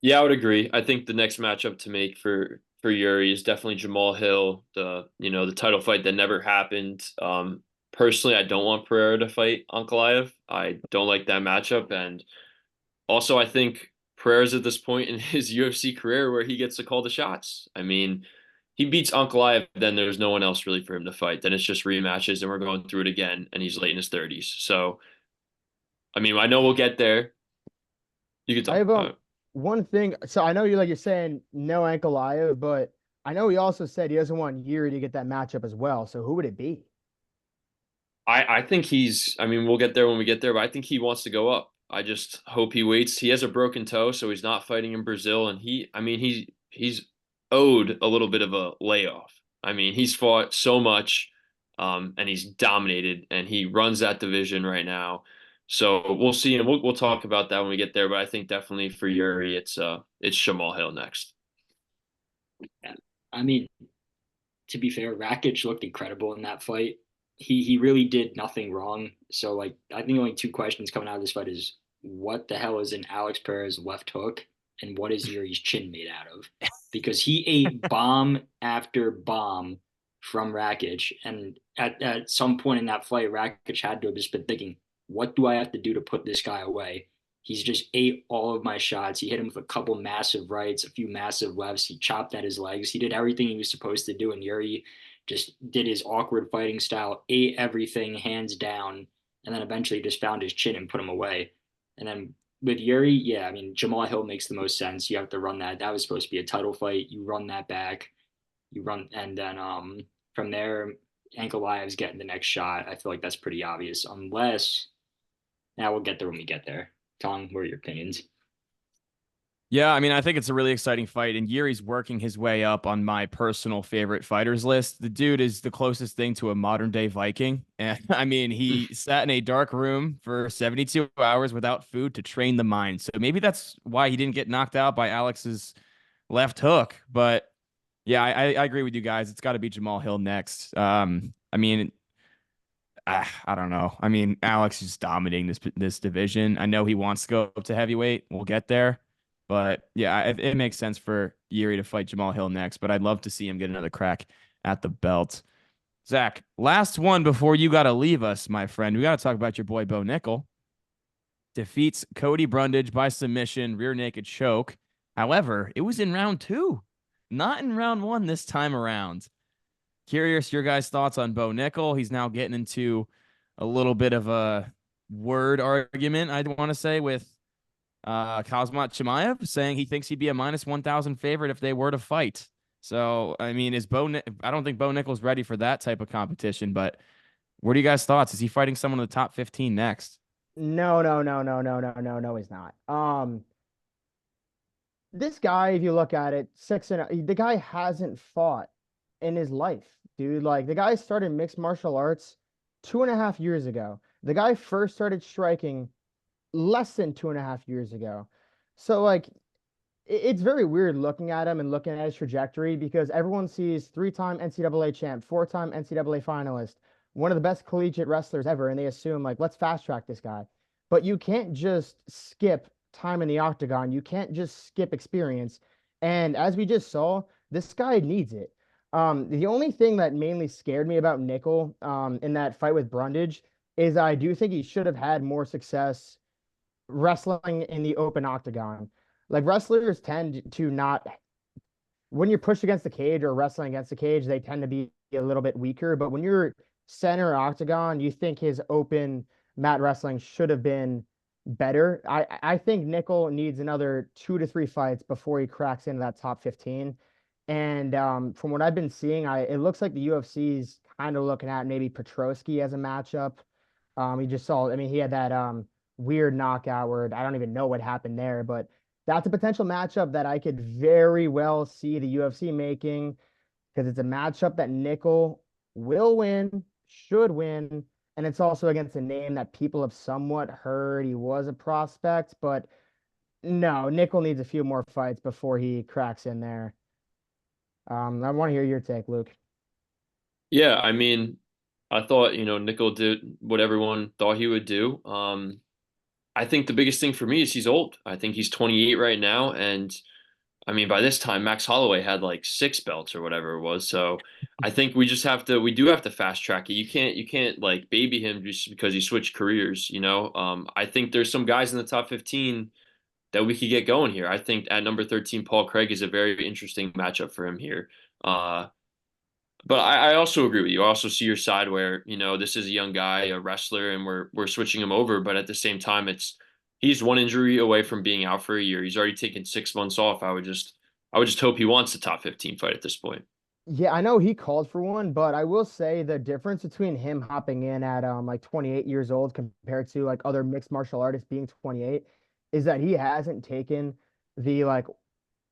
Yeah, I would agree. I think the next matchup to make for Yuri is definitely Jamal Hill, the title fight that never happened. Personally, I don't want Pereira to fight Ankalaev. I don't like that matchup, and also I think Pereira's at this point in his UFC career where he gets to call the shots. I mean, he beats Ankalaev, then there's no one else really for him to fight. Then it's just rematches, and we're going through it again, and he's late in his 30s. So, I mean, I know we'll get there. You can I talk. have one thing. So I know you're saying no Ankalaev, but I know he also said he doesn't want Yuri to get that matchup as well. So who would it be? I think I mean, we'll get there when we get there, but I think he wants to go up. I just hope he waits. He has a broken toe, so he's not fighting in Brazil. And I mean, he's owed a little bit of a layoff. I mean, he's fought so much, and he's dominated, and he runs that division right now. So we'll see, and we'll talk about that when we get there. But I think definitely for Yuri, it's Jamal Hill next. Yeah. I mean, to be fair, Rakic looked incredible in that fight. He really did nothing wrong. So like I think only two questions coming out of this fight is what the hell is in Alex Perez's left hook and what is Yuri's chin made out of? Because he ate bomb after bomb from Rakic. And at some point in that fight, Rakic had to have just been thinking, what do I have to do to put this guy away? He's just ate all of my shots. He hit him with a couple massive rights, a few massive lefts. He chopped at his legs. He did everything he was supposed to do. And Yuri just did his awkward fighting style, ate everything hands down, and then eventually just found his chin and put him away. And then with Yuri, yeah, I mean, Jamal Hill makes the most sense. You have to run that. That was supposed to be a title fight. You run that back. You run, and then from there, Ankalaev's getting the next shot. I feel like that's pretty obvious, unless now we'll get there when we get there. Tom, what are your opinions? Yeah, I mean, I think it's a really exciting fight, and Yuri's working his way up on my personal favorite fighters list. The dude is the closest thing to a modern day Viking. And I mean, he sat in a dark room for 72 hours without food to train the mind. So maybe that's why he didn't get knocked out by Alex's left hook. But yeah, I agree with you guys. It's got to be Jamal Hill next. I mean, I don't know. I mean, Alex is dominating this division. I know he wants to go up to heavyweight. We'll get there. But yeah, it makes sense for Yuri to fight Jamal Hill next, but I'd love to see him get another crack at the belt. Zach, last one before you got to leave us, my friend. We got to talk about your boy Bo Nickel. Defeats Cody Brundage by submission, rear naked choke. However, it was in round 2, not in round 1 this time around. Curious your guys' thoughts on Bo Nickel. He's now getting into a little bit of a word argument, I'd want to say, with Kazmat Chimaev, saying he thinks he'd be a minus 1,000 favorite if they were to fight. So, I mean, I don't think Bo Nickel's ready for that type of competition, but what are you guys' thoughts? Is he fighting someone in the top 15 next? No, no, no, no, no, no, no, no, he's not. This guy, if you look at it, the guy hasn't fought in his life, dude. Like the guy started mixed martial arts 2.5 years ago. The guy first started striking less than 2.5 years ago. So like it's very weird looking at him and looking at his trajectory because everyone sees 3-time NCAA champ, 4-time NCAA finalist, one of the best collegiate wrestlers ever, and they assume like let's fast track this guy. But you can't just skip time in the octagon. You can't just skip experience. And as we just saw, this guy needs it. The only thing that mainly scared me about Nickel in that fight with Brundage is I do think he should have had more success wrestling in the open octagon. Like wrestlers tend to not, when you're pushed against the cage or wrestling against the cage, they tend to be a little bit weaker. But when you're center octagon, you think his open mat wrestling should have been better. I think Nickel needs another 2 to 3 fights before he cracks into that top 15. And from what I've been seeing, it looks like the UFC's kind of looking at maybe Petrosky as a matchup. He just saw, I mean, he had that weird knockout where I don't even know what happened there, but that's a potential matchup that I could very well see the UFC making because it's a matchup that Nickel will win, should win, and it's also against a name that people have somewhat heard he was a prospect, but No, Nickel needs a few more fights before he cracks in there. I want to hear your take, Luke. Yeah, I mean, I thought, Nickel did what everyone thought he would do. I think the biggest thing for me is he's old. I think he's 28 right now, and I mean, by this time, Max Holloway had like 6 belts or whatever it was. So I think we do have to fast track it. You can't like baby him just because he switched careers, you know? I think there's some guys in the top 15 that we could get going here. I think at number 13, Paul Craig is a very interesting matchup for him here. Uh, but I also agree with you. I also see your side where, this is a young guy, a wrestler, and we're switching him over. But at the same time, he's one injury away from being out for a year. He's already taken 6 months off. I would just hope he wants a top 15 fight at this point. Yeah, I know he called for one, but I will say the difference between him hopping in at like 28 years old compared to like other mixed martial artists being 28 is that he hasn't taken the like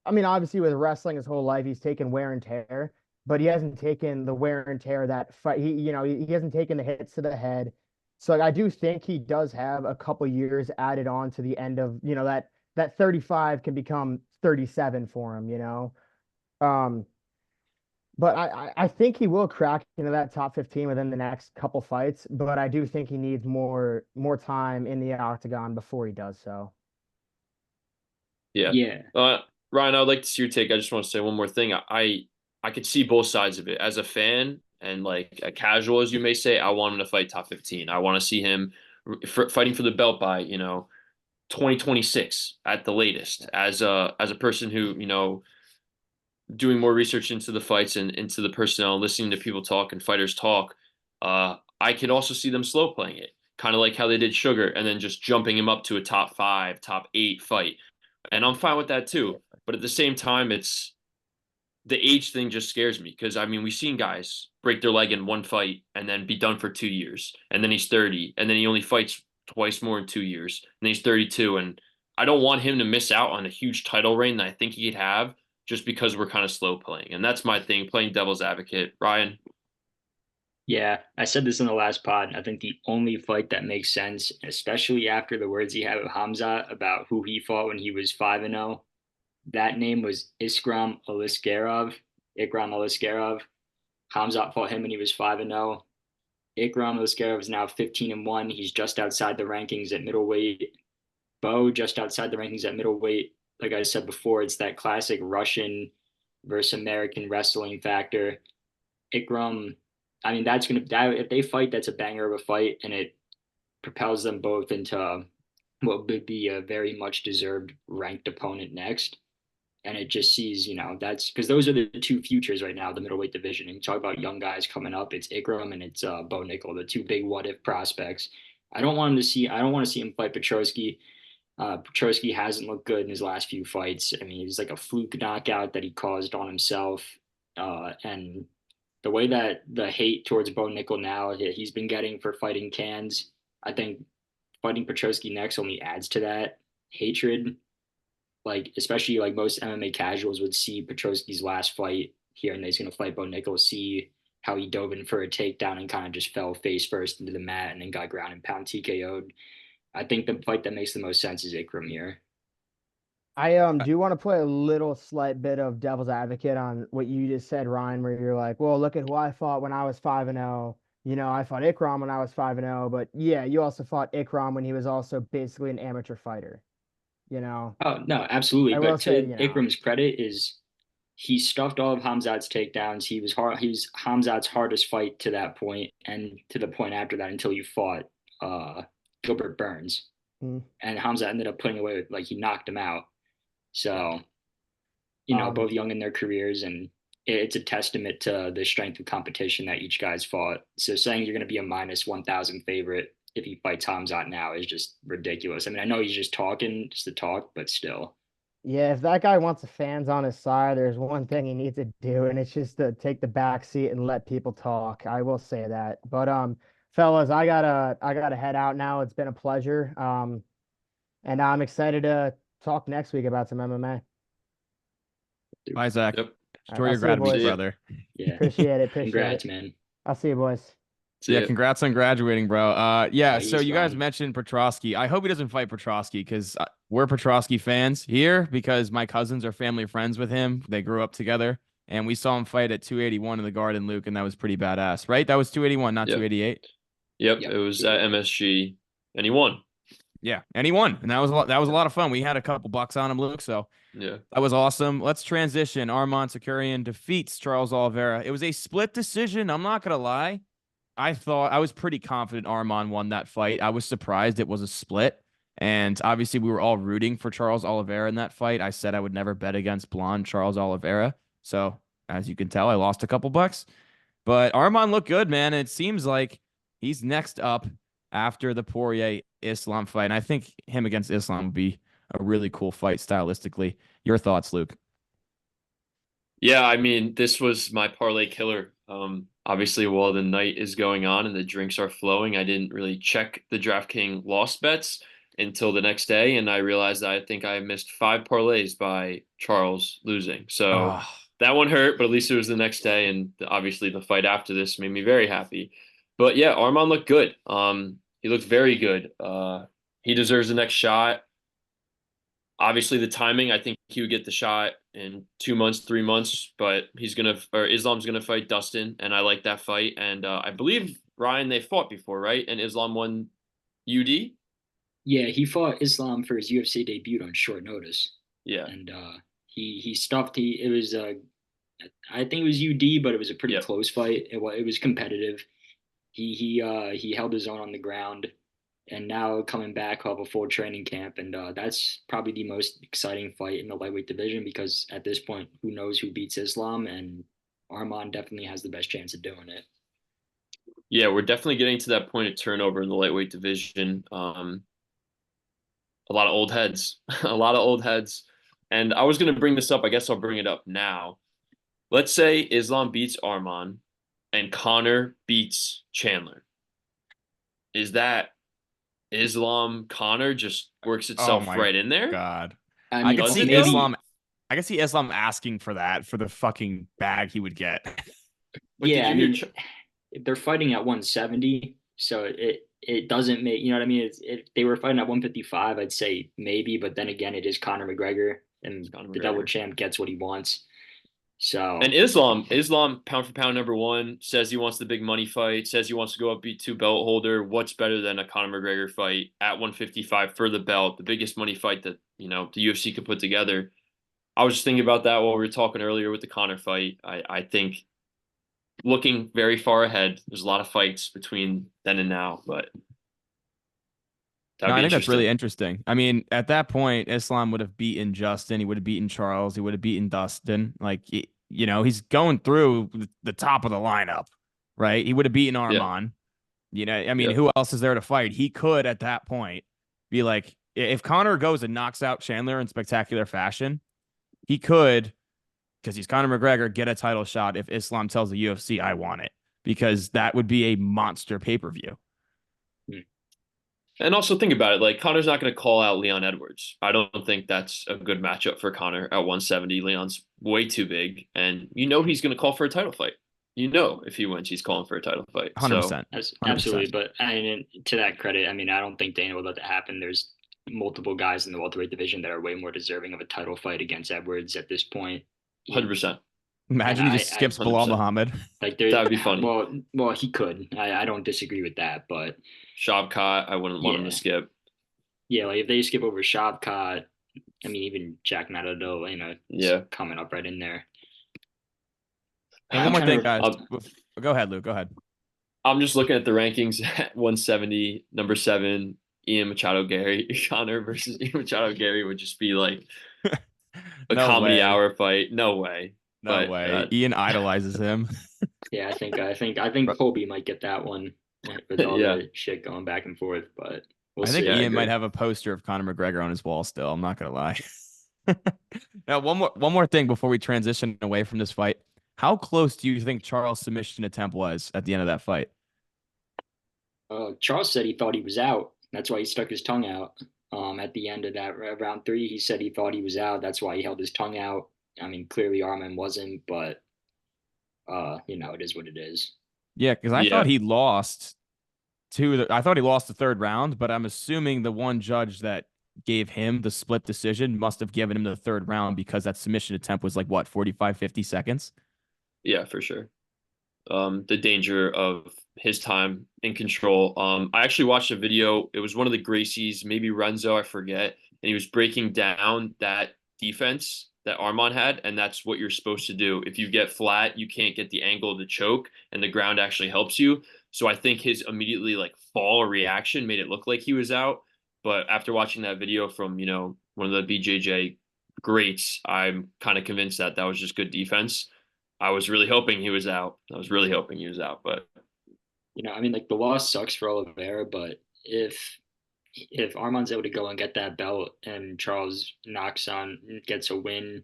I mean, obviously with wrestling his whole life, he's taken wear and tear, but he hasn't taken the wear and tear that fight. He hasn't taken the hits to the head. So like, I do think he does have a couple years added on to the end of, that 35 can become 37 for him. Um, but I think he will crack into that top 15 within the next couple fights, but I do think he needs more time in the octagon before he does so. Yeah. Yeah. Ryan, I'd like to see your take. I just want to say one more thing. I could see both sides of it. As a fan and like a casual, as you may say, I want him to fight top 15. I want to see him fighting for the belt by, 2026 at the latest. As a person who, doing more research into the fights and into the personnel, listening to people talk and fighters talk, I could also see them slow playing it, kind of like how they did Sugar, and then just jumping him up to a top 5, top 8 fight. And I'm fine with that too. But at the same time, it's the age thing just scares me because I mean we've seen guys break their leg in one fight and then be done for 2 years, and then he's 30, and then he only fights twice more in 2 years, and then he's 32, and I don't want him to miss out on a huge title reign that I think he could have just because we're kind of slow playing, and that's my thing, playing devil's advocate. Ryan. Yeah, I said this in the last pod. I think the only fight that makes sense, especially after the words he had with Hamza about who he fought when he was 5-0, that name was Ikram Aliskerov. Hamza fought him when he was 5-0. Ikram Aliskerov is now 15-1. He's just outside the rankings at middleweight. Bo just outside the rankings at middleweight. Like I said before, it's that classic Russian versus American wrestling factor. Ikram, I mean, if they fight, that's a banger of a fight, and it propels them both into what would be a very much deserved ranked opponent next. And it just sees, that's because those are the two futures right now, the middleweight division. And you talk about young guys coming up, it's Ikram and it's Bo Nickel, the two big what if prospects. I don't want to see him fight Petroski. Petroski hasn't looked good in his last few fights. I mean, it's like a fluke knockout that he caused on himself. And the way that the hate towards Bo Nickel now he's been getting for fighting cans, I think fighting Petroski next only adds to that hatred. Like especially like most MMA casuals would see Petroski's last fight here, and he's going to fight Bo Nickel, see how he dove in for a takedown and kind of just fell face first into the mat and then got ground and pound TKO'd. I think the fight that makes the most sense is Ikram here. I do want to play a little slight bit of devil's advocate on what you just said, Ryan, where you're like, well, look at who I fought when I was 5-0. I fought Ikram when I was 5-0, but yeah, you also fought Ikram when he was also basically an amateur fighter. Oh no, absolutely. I will But to say, Ikram's credit is he stuffed all of Hamzat's takedowns. He was hard. He was Hamzat's hardest fight to that point, and to the point after that until you fought uh, Gilbert Burns, mm, and Hamzat ended up putting away like he knocked him out. So um, both young in their careers, and it's a testament to the strength of competition that each guy's fought. So saying you're going to be a minus 1,000 favorite if he fights Hamzat now is just ridiculous. I mean, I know he's just talking just to talk, but still. yeah, if that guy wants the fans on his side, there's one thing he needs to do, and it's just to take the back seat and let people talk. I will say that. But fellas, I gotta head out now. It's been a pleasure. And I'm excited to talk next week about some MMA. Bye, Zach. Yep. Enjoy I'll your see you, grad week, boys. See ya. brother. Yeah. Appreciate it. Appreciate Congrats, it. man. I'll see you, boys. See Yeah, it. congrats on graduating, bro. Yeah, so He's you guys fine. mentioned Petrosky. I hope he doesn't fight Petrosky because we're Petrosky fans here because my cousins are family friends with him. They grew up together, and we saw him fight at 281 in the Garden, Luke, and that was pretty badass, right? That was 281, not Yep. 288. Yep. It Yep. was at MSG, and he won. Yeah, and he won, and that was a lot. That was a lot of fun. We had a couple bucks on him, Luke, so Yeah. that was awesome. Let's transition. Arman Sakarian defeats Charles Oliveira. It was a split decision. I'm not gonna lie. I thought I was pretty confident Arman won that fight. I was surprised it was a split. And obviously, we were all rooting for Charles Oliveira in that fight. I said I would never bet against blonde Charles Oliveira. So, as you can tell, I lost a couple bucks. But Arman looked good, man. And it seems like he's next up after the Poirier Islam fight. And I think him against Islam would be a really cool fight stylistically. Your thoughts, Luke? Yeah, I mean, this was my parlay killer. Obviously, while the night is going on and the drinks are flowing, I didn't really check the DraftKings lost bets until the next day, and I realized that I think I missed 5 parlays by Charles losing. So Oh, that one hurt, but at least it was the next day, and obviously the fight after this made me very happy. But yeah, Arman looked good. He looked very good. He deserves the next shot. Obviously, the timing, I think he would get the shot in 2 months, 3 months, but Islam's gonna fight Dustin, and I like that fight. And I believe Ryan, they fought before, right? And Islam won UD. Yeah, he fought Islam for his UFC debut on short notice, Yeah, and he stuffed. It was I think it was UD, but it was a pretty yep. close fight. It was competitive. He held his own on the ground, and now coming back off a full training camp, and that's probably the most exciting fight in the lightweight division because at this point, who knows who beats Islam, and Arman definitely has the best chance of doing it. Yeah, we're definitely getting to that point of turnover in the lightweight division. A lot of old heads, a lot of old heads. And I was gonna bring this up. I guess I'll bring it up now. Let's say Islam beats Arman and Connor beats Chandler. Is that Islam Connor just works oh itself my right in there? God. I I mean, could Does see it though? Islam. I could see Islam asking for that for the fucking bag he would get. But did yeah, I you hear? mean, they're fighting at 170, so it doesn't make, you know what I mean? If they were fighting at 155, I'd say maybe, but then again, it is Conor McGregor, and Conor the double McGregor. champ gets what he wants. So And Islam, pound for pound #1, says he wants the big money fight, says he wants to go up beat 2 belt holder. What's better than a Conor McGregor fight at 155 for the belt, the biggest money fight that the UFC could put together? I was just thinking about that while we were talking earlier with the Conor fight. I think looking very far ahead, there's a lot of fights between then and now, but No, that'd I be think that's really interesting. interesting. I mean, at that point, Islam would have beaten Justin. He would have beaten Charles. He would have beaten Dustin. Like, he's going through the top of the lineup, right? He would have beaten Yeah, Arman. I mean, yeah. who else is there to fight? He could, at that point, be like, if Connor goes and knocks out Chandler in spectacular fashion, he could, because he's Conor McGregor, get a title shot if Islam tells the UFC, I want it, because that would be a monster pay-per-view. And also think about it, like Connor's not going to call out Leon Edwards. I don't think that's a good matchup for Connor at 170. Leon's way too big, and he's going to call for a title fight. If he wins, he's calling for a title fight. So 100%. absolutely, 100%. but I mean, to that credit, I mean, I don't think Dana would let that happen. There's multiple guys in the welterweight division that are way more deserving of a title fight against Edwards at this point. 100%. And Imagine he just skips Bilal 100%. Muhammad. like there, That would be funny. well, he could. I don't disagree with that, but Shavkat, I wouldn't want him to skip. yeah, like if they skip over Shavkat, I mean, even Jack Matador, Yeah. coming up right in there. And one more thing, guys. Go ahead, Luke. Go ahead. I'm just looking at the rankings at 170, number 7, Ian Machado Gary. Connor versus Ian Machado Gary would just be like a No comedy way. hour fight. No way. No But, way. Ian idolizes him. Yeah, I think Colby might get that one with all Yeah. the shit going back and forth, but we'll I think see. Yeah, I Ian might agree. have a poster of Conor McGregor on his wall still. I'm not gonna lie. Now, one more thing before we transition away from this fight. How close do you think Charles' submission attempt was at the end of that fight? Charles said he thought he was out. That's why he stuck his tongue out. At the end of that round 3, he said he thought he was out. That's why he held his tongue out. I mean, clearly Arman wasn't, but it is what it is. Yeah, because I thought Yeah. he lost I thought he lost the third round, but I'm assuming the one judge that gave him the split decision must have given him the third round because that submission attempt was like what, 45, 50 seconds? Yeah, for sure. The danger of his time in control. I actually watched a video. It was one of the Gracies, maybe Renzo, I forget, and he was breaking down that defense that Armand had, and that's what you're supposed to do. If you get flat, you can't get the angle of the choke, and the ground actually helps you. So I think his immediately like fall reaction made it look like he was out. But after watching that video from, one of the BJJ greats, I'm kind of convinced that that was just good defense. I was really hoping he was out. I was really hoping he was out, but I mean, like the loss sucks for Oliveira, but if Armand's able to go and get that belt and Charles knocks on gets a win,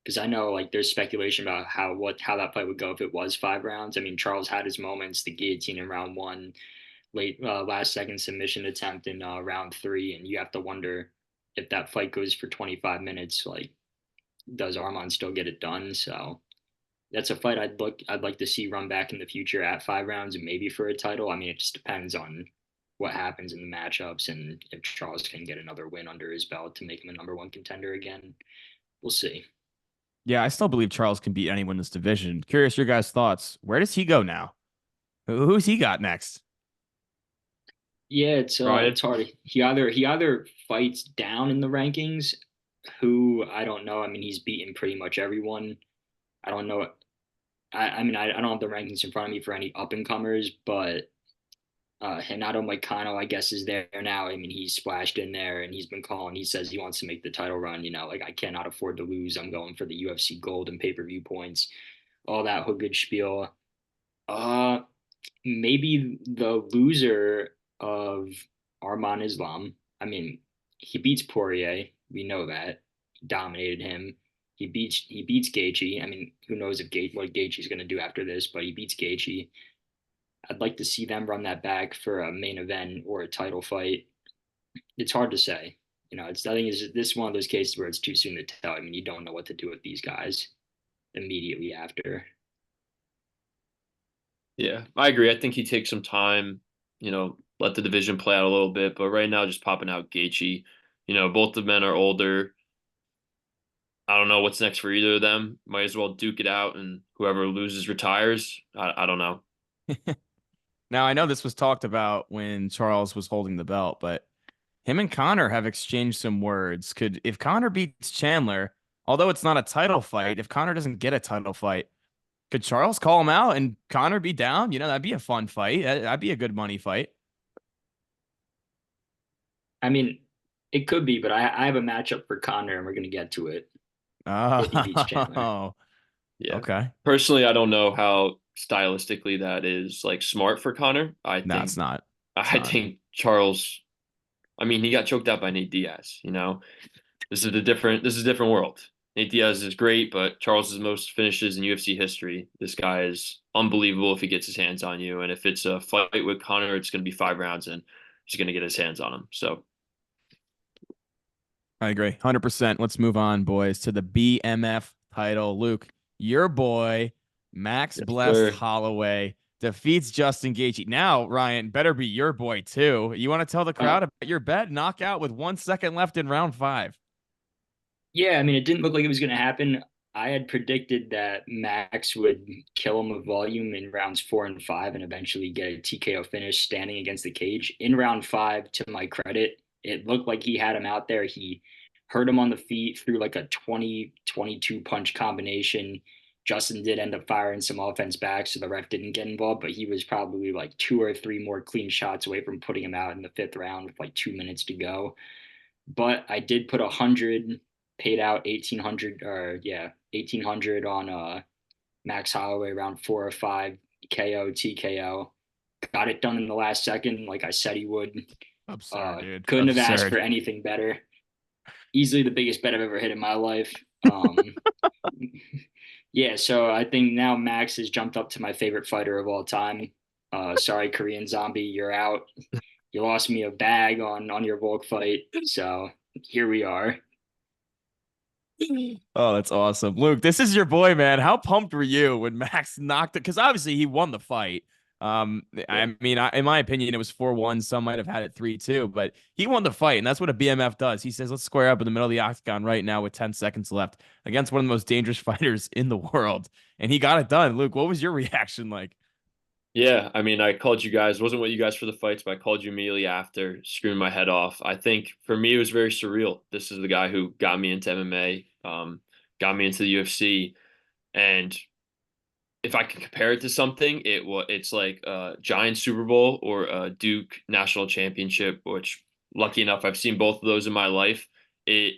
because I know like there's speculation about how that fight would go if it was 5 rounds. I mean, Charles had his moments, the guillotine in round one, last second submission attempt in round three, and you have to wonder if that fight goes for 25 minutes, like does Armand still get it done? So that's a fight I'd like to see run back in the future at 5 rounds and maybe for a title. I mean, it just depends on what happens in the matchups and if Charles can get another win under his belt to make him a number one contender again. We'll see. Yeah, I still believe Charles can beat anyone in this division. Curious your guys' thoughts. Where does he go now? Who's he got next? Yeah, Ryan. it's hard. He either fights down in the rankings, who I don't know. I mean, he's beaten pretty much everyone. I don't know. I mean, I don't have the rankings in front of me for any up and comers, but Renato Moicano, I guess, is there now. I mean, he's splashed in there and he's been calling. He says he wants to make the title run. Like I cannot afford to lose. I'm going for the UFC gold and pay-per-view points, all that good spiel. Uh, Maybe the loser of Arman Islam. I mean, he beats Poirier. We know that. He dominated him. He beats Gaethje. I mean, who knows if what Gaethje's going to do after this, but he beats Gaethje. I'd like to see them run that back for a main event or a title fight. It's hard to say. I think this is one of those cases where it's too soon to tell. I mean, you don't know what to do with these guys immediately after. Yeah, I agree. I think he takes some time, let the division play out a little bit. But right now, just popping out Gaethje. Both the men are older. I don't know what's next for either of them. Might as well duke it out, and whoever loses retires. I don't know. Now, I know this was talked about when Charles was holding the belt, but him and Connor have exchanged some words. If Connor beats Chandler, although it's not a title fight, if Connor doesn't get a title fight, could Charles call him out and Connor be down? That'd be a fun fight. That'd be a good money fight. I mean, it could be, but I have a matchup for Connor, and we're going to get to it if he beats Chandler. Oh, Yeah. okay. Personally, I don't know how stylistically that is like smart for Connor. I No, think it's not. It's I not. think Charles. I mean, he got choked out by Nate Diaz. This is a different world. Nate Diaz is great, but Charles is most finishes in UFC history. This guy is unbelievable if he gets his hands on you. And if it's a fight with Connor, it's going to be 5 rounds and he's going to get his hands on him. So, I agree. 100%. Let's move on, boys, to the BMF title. Luke, your boy, Max yes, Blessed sir. Holloway, defeats Justin Gaethje. Now, Ryan, better be your boy, too. You want to tell the crowd about your bet? Knockout with 1 second left in round 5. Yeah, I mean, it didn't look like it was going to happen. I had predicted that Max would kill him with volume in rounds 4 and 5 and eventually get a TKO finish standing against the cage. In round 5, to my credit, it looked like he had him out there. He hurt him on the feet through like a 20-22 punch combination. Justin did end up firing some offense back, so the ref didn't get involved, but he was probably like 2 or 3 more clean shots away from putting him out in the 5th round with like 2 minutes to go. But I did put 100, paid out 1,800, or yeah, 1,800 on Max Holloway round 4 or 5 KO TKO. Got it done in the last second, like I said he would. Absurd, dude. Couldn't have asked for Absurd. anything better. Easily the biggest bet I've ever hit in my life. Yeah, so I think now Max has jumped up to my favorite fighter of all time. Sorry, Korean Zombie, you're out. You lost me a bag on your Volk fight, so here we are. Oh, that's awesome. Luke, this is your boy, man. How pumped were you when Max knocked it? Because obviously he won the fight. Yeah. I mean, in my opinion, it was 4-1. Some might have had it 3-2, but he won the fight, and that's what a BMF does. He says, let's square up in the middle of the octagon right now with 10 seconds left against one of the most dangerous fighters in the world. And he got it done. Luke, what was your reaction like? Yeah, I mean, I called you guys. Wasn't what you guys for the fights, but I called you immediately after, screaming my head off. I think for me, it was very surreal. This is the guy who got me into MMA, got me into the UFC, and if I could compare it to something, it's like a Giant Super Bowl or a Duke National Championship, which lucky enough I've seen both of those in my life. It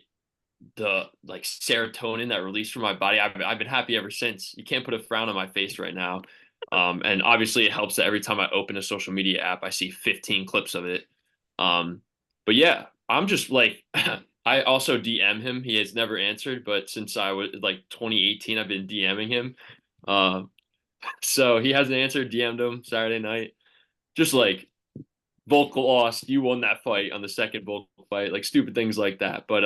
the like serotonin that released from my body, I've been happy ever since. You can't put a frown on my face right now. And obviously it helps that every time I open a social media app, I see 15 clips of it. But yeah, I'm just like I also DM him. He has never answered, but since I was like 2018, I've been DMing him. Uh, so he hasn't answered, DM'd him Saturday night. Just like Volk lost, you won that fight on the second Volk fight, like stupid things like that. But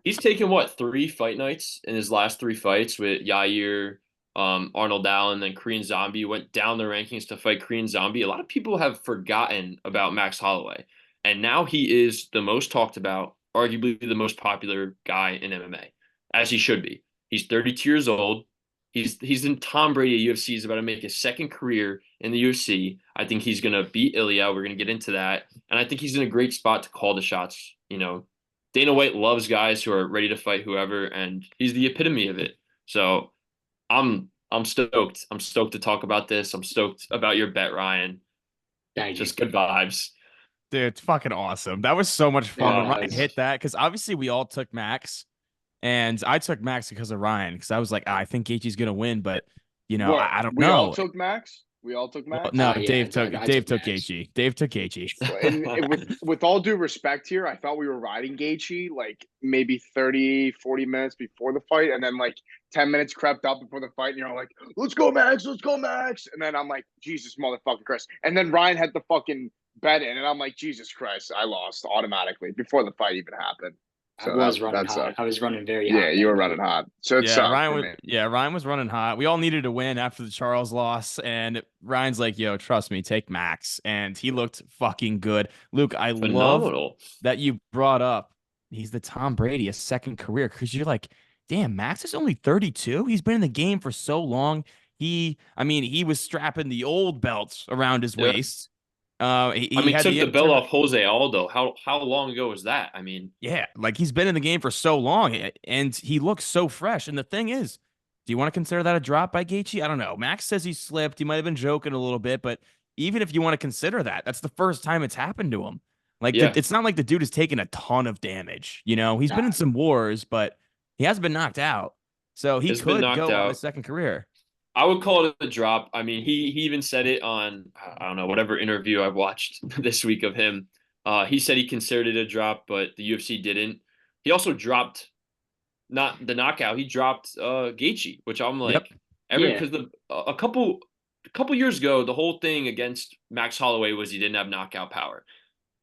he's taken what, 3 fight nights in his last 3 fights with Yair, Arnold Allen, then Korean Zombie. Went down the rankings to fight Korean Zombie. A lot of people have forgotten about Max Holloway, and now he is the most talked about, arguably the most popular guy in MMA, as he should be. He's 32 years old. He's in Tom Brady at UFC. He's about to make his second career in the UFC. I think he's gonna beat Ilya. We're gonna get into that, and I think he's in a great spot to call the shots. You know, Dana White loves guys who are ready to fight whoever, and he's the epitome of it. So I'm stoked. I'm stoked to talk about this. I'm stoked about your bet, Ryan. Thank you. Just good vibes. Dude, it's fucking awesome. That was so much fun when Yeah, Ryan hit that because obviously we all took Max. And I took Max because of Ryan, because I was like, I think Gaethje's gonna win, but What? I don't We all know. took Max? We all took Well, Max? no, yeah, I Dave took took Max. Gaethje. Dave took Gaethje. And with all due respect here, I thought we were riding Gaethje like maybe 30, 40 minutes before the fight, and then like 10 minutes crept up before the fight, and you're like, let's go, Max, let's go, Max. And then I'm like, Jesus motherfucking Christ. And then Ryan had the fucking bet in, and I'm like, Jesus Christ, I lost automatically before the fight even happened. I So was running that hot. sucked. I was running very Yeah, hot you that were night. running hot. So it sucked for me. Ryan was running hot. We all needed to win after the Charles loss, and Ryan's like, yo, trust me, take Max. And he looked fucking good. Luke, I love Phenomenal. that you brought up he's the Tom Brady, a second career, because you're like, damn, Max is only 32. He's been in the game for so long. I mean, he was strapping the old belts around his Yeah. waist. I He mean, had took the the belt interim. off Jose Aldo. How long ago was that? I mean, Yeah, like he's been in the game for so long, and he looks so fresh. And the thing is, do you want to consider that a drop by Gaethje? I don't know. Max says he slipped. He might have been joking a little bit, but even if you want to consider that, that's the first time it's happened to him. Like yeah, it's not like the dude has taken a ton of damage. You know, he's been in Nah, some wars, but he hasn't been knocked out, so he has been could knocked go on a out. second career. I would call it a drop. I mean, he even said it on, I don't know, whatever interview I watched this week of him. He said he considered it a drop, but the UFC didn't. He also dropped not the knockout. He dropped Gaethje, which I'm Yep. like yeah, because a couple years ago, the whole thing against Max Holloway was he didn't have knockout power.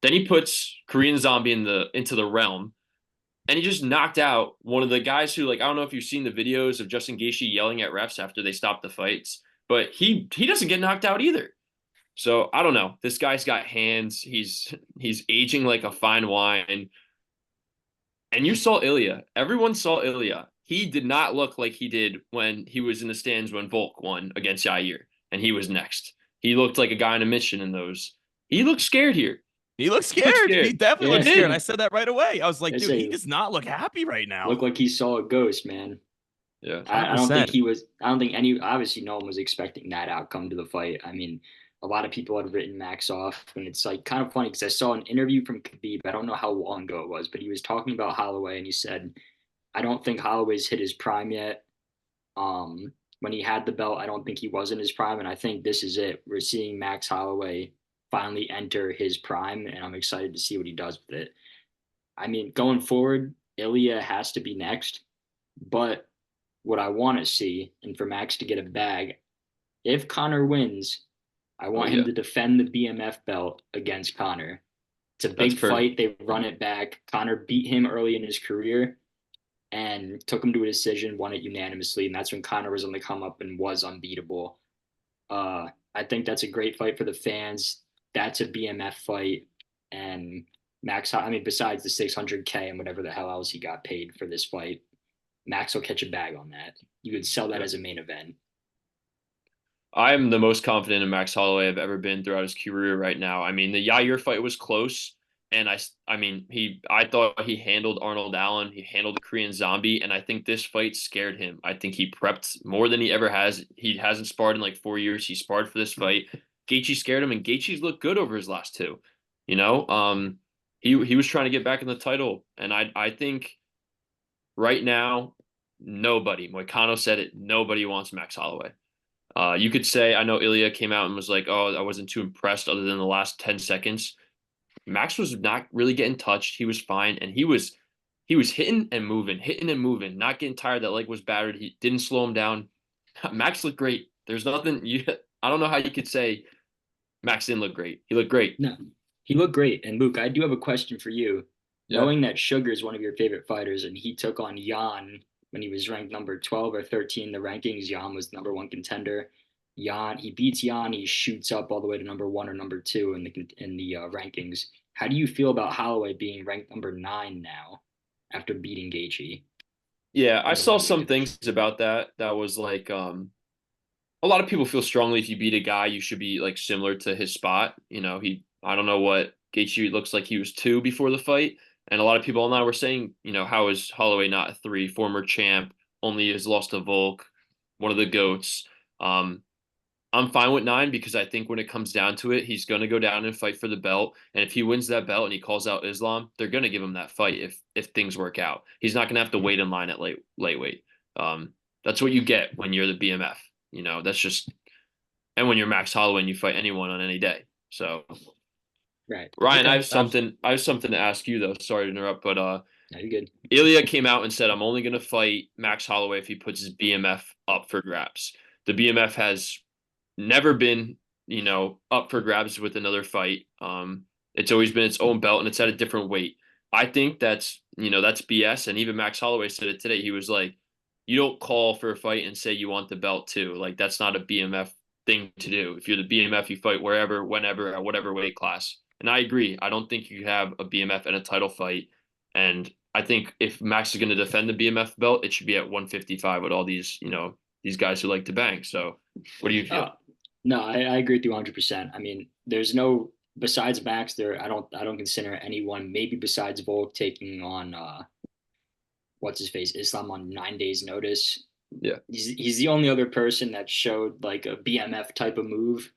Then he puts Korean Zombie into the realm, and he just knocked out one of the guys who, like, I don't know if you've seen the videos of Justin Gaethje yelling at refs after they stop the fights, but he doesn't get knocked out either. So I don't know. This guy's got hands. He's aging like a fine wine. And you saw Ilya. Everyone saw Ilya. He did not look like he did when he was in the stands when Volk won against Yair, and he was next. He looked like a guy on a mission in those. He looked scared here. He looks He looked scared. He scared. definitely He yeah. looks scared. I did. said that right away. I was like, I dude, he say does not look happy right now. looked like he saw a ghost, man. Yeah. I don't think 100%. he was. I don't think any. Obviously, no one was expecting that outcome to the fight. I mean, a lot of people had written Max off, and it's like kind of funny because I saw an interview from Khabib. I don't know how long ago it was, but he was talking about Holloway, and he said, "I don't think Holloway's hit his prime yet. When he had the belt, I don't think he was in his prime, and I think this is it. We're seeing Max Holloway finally enter his prime, and I'm excited to see what he does with it. I mean, going forward, Ilya has to be next, but what I want to see, and for Max to get a bag, if Connor wins, I Oh want him yeah. to defend the BMF belt against Connor. It's a That's big perfect. fight. They run it back. Connor beat him early in his career. and took him to a decision, won it unanimously, and that's when Conor was on the come up and was unbeatable. I think that's a great fight for the fans. That's a BMF fight, and I mean, besides the 600K and whatever the hell else he got paid for this fight, Max will catch a bag on that. You could sell that as a main event. I am the most confident in Max Holloway I've ever been throughout his career right now. I mean, the Yair fight was close, and I mean, I thought he handled Arnold Allen, he handled the Korean Zombie, and I think this fight scared him. I think he prepped more than he ever has. He hasn't sparred in like 4 years. He sparred for this fight. Gaethje scared him, and Gaethje's looked good over his last two. You know, he was trying to get back in the title, and I think right now, nobody. Moicano said it. Nobody wants Max Holloway. You could say, I know Ilya came out and was like, oh, I wasn't too impressed other than the last 10 seconds. Max was not really getting touched. He was fine. And he was hitting and moving, not getting tired. That leg was battered. He didn't slow him down. Max looked great. There's nothing I don't know how you could say Max didn't look great. He looked great. No, he looked great. And Luke, I do have a question for you. Yeah. Knowing that Sugar is one of your favorite fighters and he took on Jan when he was ranked number 12 or 13 in the rankings, Jan was number one contender. He beats Jan, he shoots up all the way to number 1 or number 2 in the rankings. How do you feel about Holloway being ranked number 9 now after beating Gaethje? Yeah, I saw some things about that. That was like, a lot of people feel strongly if you beat a guy, you should be like similar to his spot. You know, I don't know what Gaethje looks like. He was 2 before the fight. And a lot of people now were saying, you know, how is Holloway not a 3? Former champ, only has lost to Volk, one of the GOATs. I'm fine with 9 because I think when it comes down to it, he's going to go down and fight for the belt. And if he wins that belt and he calls out Islam, they're going to give him that fight if things work out. He's not going to have to wait in line at lightweight. That's what you get when you're the BMF. You know, that's just, and when you're Max Holloway and you fight anyone on any day. So. Right. Ryan, Okay. I have something to ask you though. Sorry to interrupt, but No, you're good. Ilya came out and said, I'm only gonna fight Max Holloway if he puts his BMF up for grabs. The BMF has never been, you know, up for grabs with another fight. It's always been its own belt and it's at a different weight. I think that's, you know, that's BS. And even Max Holloway said it today. He was like, you don't call for a fight and say you want the belt too. Like that's not a BMF thing to do. If you're the BMF, you fight wherever, whenever, at whatever weight class. And I agree. I don't think you have a BMF and a title fight. And I think if Max is going to defend the BMF belt, it should be at 155 with all these, you know, these guys who like to bang. So what do you feel? No, I agree with you 100%. I mean, there's no, besides Max there, I don't consider anyone, maybe besides Volk, taking on what's his face, Islam on 9 days notice. Yeah. He's the only other person that showed like a BMF type of move.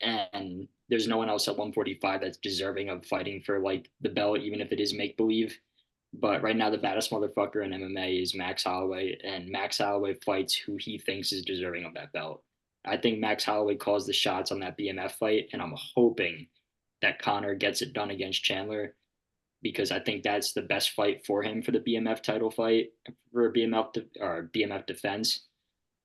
And there's no one else at 145 that's deserving of fighting for like the belt, even if it is make believe. But right now, the baddest motherfucker in MMA is Max Holloway, and Max Holloway fights who he thinks is deserving of that belt. I think Max Holloway calls the shots on that BMF fight, and I'm hoping that Conor gets it done against Chandler because I think that's the best fight for him for the BMF title fight for BMF defense.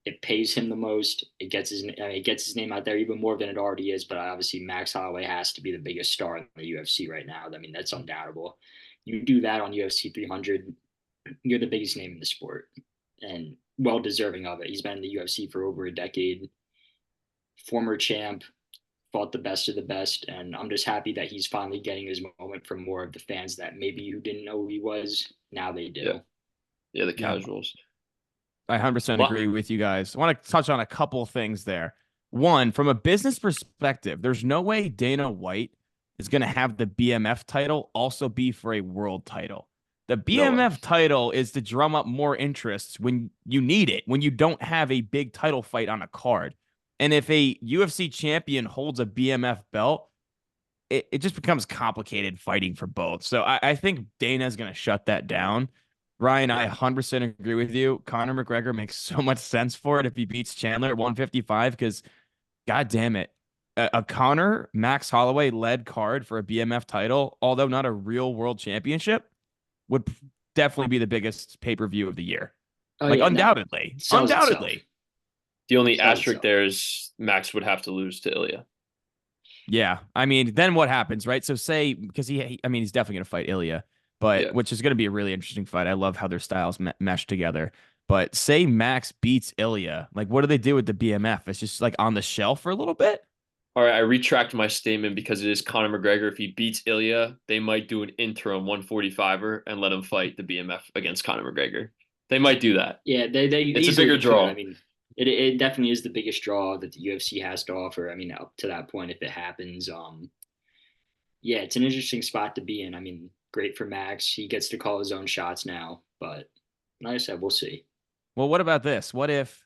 It pays him the most. It gets his name out there even more than it already is. But obviously, Max Holloway has to be the biggest star in the UFC right now. I mean, that's undoubtable. You do that on UFC 300, you're the biggest name in the sport, and well deserving of it. He's been in the UFC for over a decade. Former champ, fought the best of the best, and I'm just happy that he's finally getting his moment from more of the fans that maybe who didn't know who he was. Now they do. Yeah, the casuals. I 100% agree with you guys. I want to touch on a couple things there. One, from a business perspective, there's no way Dana White is going to have the BMF title also be for a world title. The BMF title is to drum up more interest when you need it, when you don't have a big title fight on a card. And if a UFC champion holds a BMF belt, it just becomes complicated fighting for both. So I think Dana's going to shut that down. Ryan, I 100% agree with you. Conor McGregor makes so much sense for it if he beats Chandler at 155 because, God damn it, a Conor Max Holloway led card for a BMF title, although not a real world championship, would definitely be the biggest pay-per-view of the year. Undoubtedly. Undoubtedly. The only asterisk there is Max would have to lose to Ilya. Yeah. I mean, then what happens, right? So say, because he's definitely going to fight Ilya. but Yeah. which is going to be a really interesting fight. I love how their styles mesh together. But say Max beats Ilya, like what do they do with the BMF? It's just like on the shelf for a little bit. All right, I retract my statement because it is Conor McGregor. If he beats Ilya, they might do an interim 145er and let him fight the BMF against Conor McGregor. They might do that. Yeah, they It's a bigger easily could. I draw. mean, it definitely is the biggest draw that the UFC has to offer. I mean, up to that point, if it happens, yeah, it's an interesting spot to be in. I mean, great for Max. He gets to call his own shots now, but like I said, we'll see. Well, what about this? What if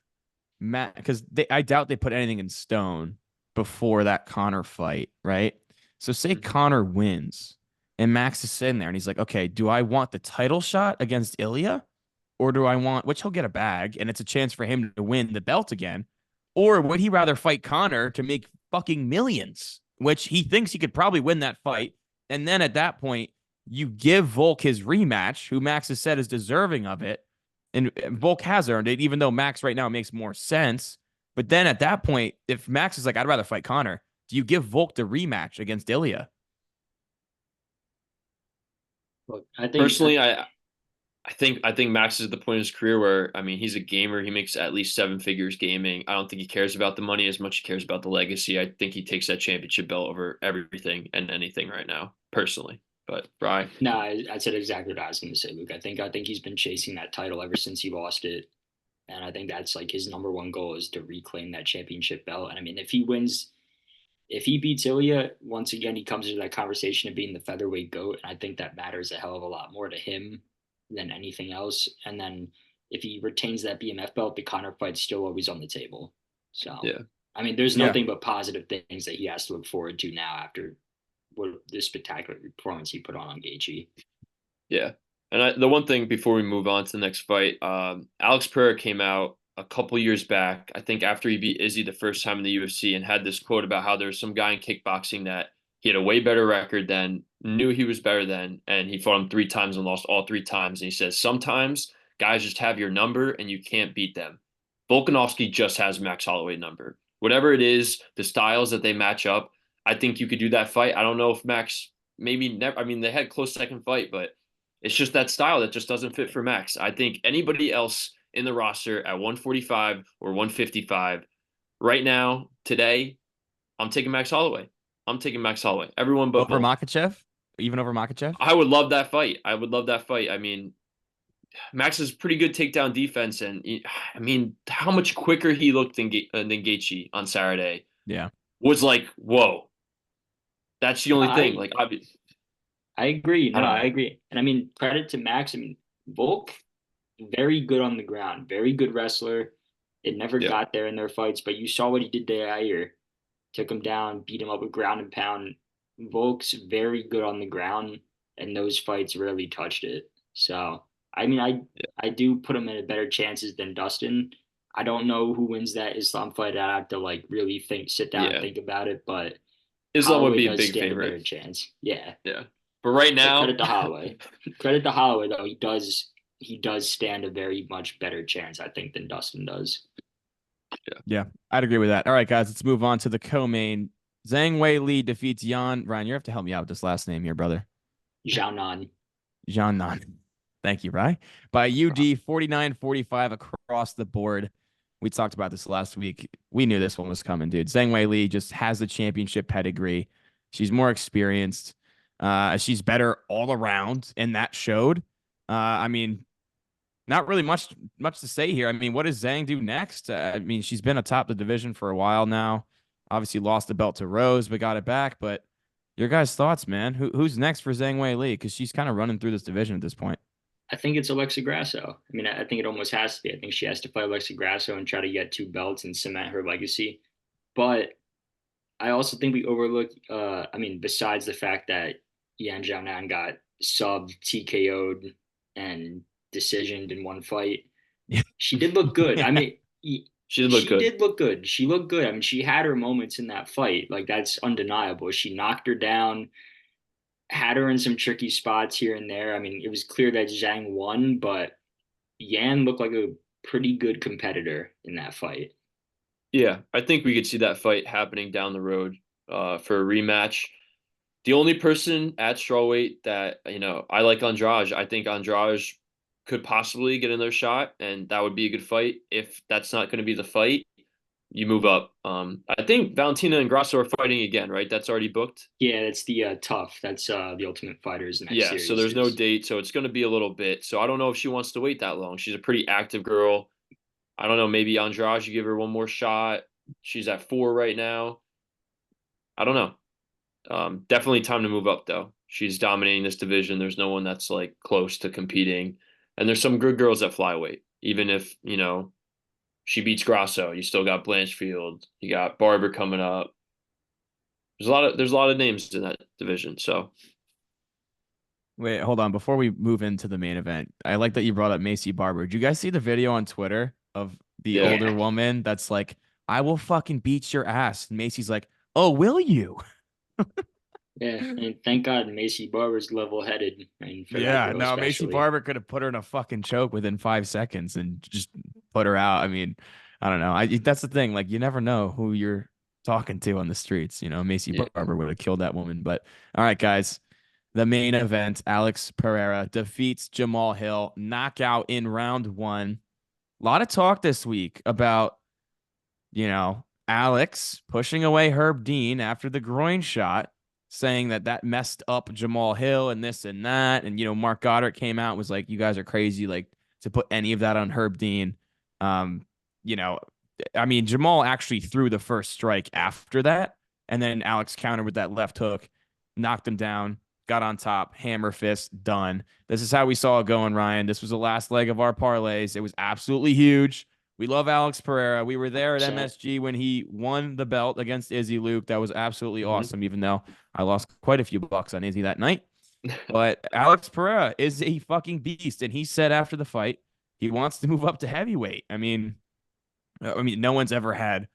Matt? Because I doubt they put anything in stone before that Connor fight, right? So say Mhm. Connor wins, and Max is sitting there, and he's like, "Okay, do I want the title shot against Ilya, or do I want which he'll get a bag, and it's a chance for him to win the belt again, or would he rather fight Connor to make fucking millions, which he thinks he could probably win that fight, and then at that point." You give Volk his rematch, who Max has said is deserving of it, and Volk has earned it, even though Max right now makes more sense. But then at that point, if Max is like, I'd rather fight Connor, do you give Volk the rematch against Ilya? Look, I think Personally, I think Max is at the point in his career where I mean he's a gamer. He makes at least seven figures gaming. I don't think he cares about the money as much as he cares about the legacy. I think he takes that championship belt over everything and anything right now, personally. But Brian, no, I said exactly what I was going to say, Luke. I think he's been chasing that title ever since he lost it, and I think that's like his number one goal is to reclaim that championship belt. And I mean, if he wins, if he beats Ilya, once again, he comes into that conversation of being the featherweight GOAT. And I think that matters a hell of a lot more to him than anything else. And then if he retains that BMF belt, the Connor fight's still always on the table. So, yeah, I mean, there's Yeah. nothing but positive things that he has to look forward to now after what this spectacular performance he put on Gaethje. yeah. And the one thing before we move on to the next fight, Alex Pereira came out a couple years back, I think after he beat Izzy the first time in the UFC, and had this quote about how there's some guy in kickboxing that he had a way better record than, knew he was better than, and he fought him three times and lost all three times. And he says sometimes guys just have your number and you can't beat them. Volkanovski just has Max Holloway number. Whatever it is, the styles that they match up, I think you could do that fight. I don't know if Max maybe never. I mean, they had close second fight, but it's just that style that just doesn't fit for Max. I think anybody else in the roster at 145 or 155 right now, today, I'm taking Max Holloway. I'm taking Max Holloway. Everyone but Over Volk. Makachev? Even over Makachev? I would love that fight. I would love that fight. I mean, Max is pretty good takedown defense, and I mean, how much quicker he looked than Gaethje on Saturday Yeah. was like, whoa. That's the No, only thing. Like, I agree. I No, don't I know. agree. And I mean, credit to Max. I mean, Volk, very good on the ground, very good wrestler. It never Yeah, got there in their fights, but you saw what he did to Ayer. Took him down, beat him up with ground and pound. Volk's very good on the ground, and those fights rarely touched it. So, I mean, I do put him in better chances than Dustin. I don't know who wins that Islam fight. I have to like really sit down and yeah. think about it, but Islam would Holloway be a does big stand a better favorite. chance. Yeah. Yeah. But right So now, credit to Holloway. Credit to Holloway though. He does stand a very much better chance, I think, than Dustin does. Yeah. I'd agree with that. All right, guys, let's move on to the co-main. Zhang Wei Li defeats Yan. Ryan, you have to help me out with this last name here, brother. Zhao Nan. Jean Nan. Thank you, Ryan. By UD 49-45 across the board. We talked about this last week. We knew this one was coming, dude. Zhang Wei Li just has the championship pedigree. She's more experienced. She's better all around, and that showed. I mean, not really much to say here. I mean, what does Zhang do next? I mean, she's been atop the division for a while now. Obviously, lost the belt to Rose, but got it back. But your guys' thoughts, man? Who's next for Zhang Wei Li? Because she's kind of running through this division at this point. I think it's Alexa Grasso. I mean, I think it almost has to be. I think she has to fight Alexa Grasso and try to get two belts and cement her legacy. But I also think we overlook. I mean, besides the fact that Yan Xiaonan got sub TKO'd and decisioned in one fight, she did look good. I Yeah. mean, she did look she good. did look good. She looked good. I mean, she had her moments in that fight. Like that's undeniable. She knocked her down, had her in some tricky spots here and there. I mean, it was clear that Zhang won, but Yan looked like a pretty good competitor in that fight. Yeah, I think we could see that fight happening down the road for a rematch. The only person at strawweight that, I like Andrade. I think Andrade could possibly get another shot, and that would be a good fight. If that's not going to be the fight, you move up. I think Valentina and Grasso are fighting again, right? That's already booked. Yeah, that's the tough. That's the Ultimate Fighter's next Yeah, so series there's no is. date, so it's going to be a little bit. So I don't know if she wants to wait that long. She's a pretty active girl. I don't know, maybe Andrade, you give her one more shot. She's at 4 right now. I don't know. Definitely time to move up though. She's dominating this division. There's no one that's like close to competing. And there's some good girls at flyweight. Even if, she beats Grasso, you still got Blanchfield, you got Barber coming up. There's a lot of names in that division. So Wait, hold on. Before we move into the main event, I like that you brought up Macy Barber. Did you guys see the video on Twitter of the yeah. older woman that's like, I will fucking beat your ass? And Macy's like, oh, will you? Yeah, and thank God Macy Barber's level-headed, and for that Yeah, girl no, Macy especially. Barber could have put her in a fucking choke within 5 seconds and just put her out. I mean, I don't know. That's the thing. Like, you never know who you're talking to on the streets. Macy Yeah. Barber would have killed that woman. But all right, guys, the main event: Alex Pereira defeats Jamal Hill, knockout in round one. A lot of talk this week about Alex pushing away Herb Dean after the groin shot, saying that messed up Jamal Hill and this and that. And, Mark Goddard came out and was like, you guys are crazy, like, to put any of that on Herb Dean. Um, you know, I mean, Jamal actually threw the first strike after that. And then Alex countered with that left hook, knocked him down, got on top, hammer fist, done. This is how we saw it going, Ryan. This was the last leg of our parlays. It was absolutely huge. We love Alex Pereira. We were there at 100%. MSG when he won the belt against Izzy Luke. That was absolutely Mhm. awesome, even though I lost quite a few bucks on Izzy that night. But Alex Pereira is a fucking beast. And he said after the fight, he wants to move up to heavyweight. I mean, no one's ever had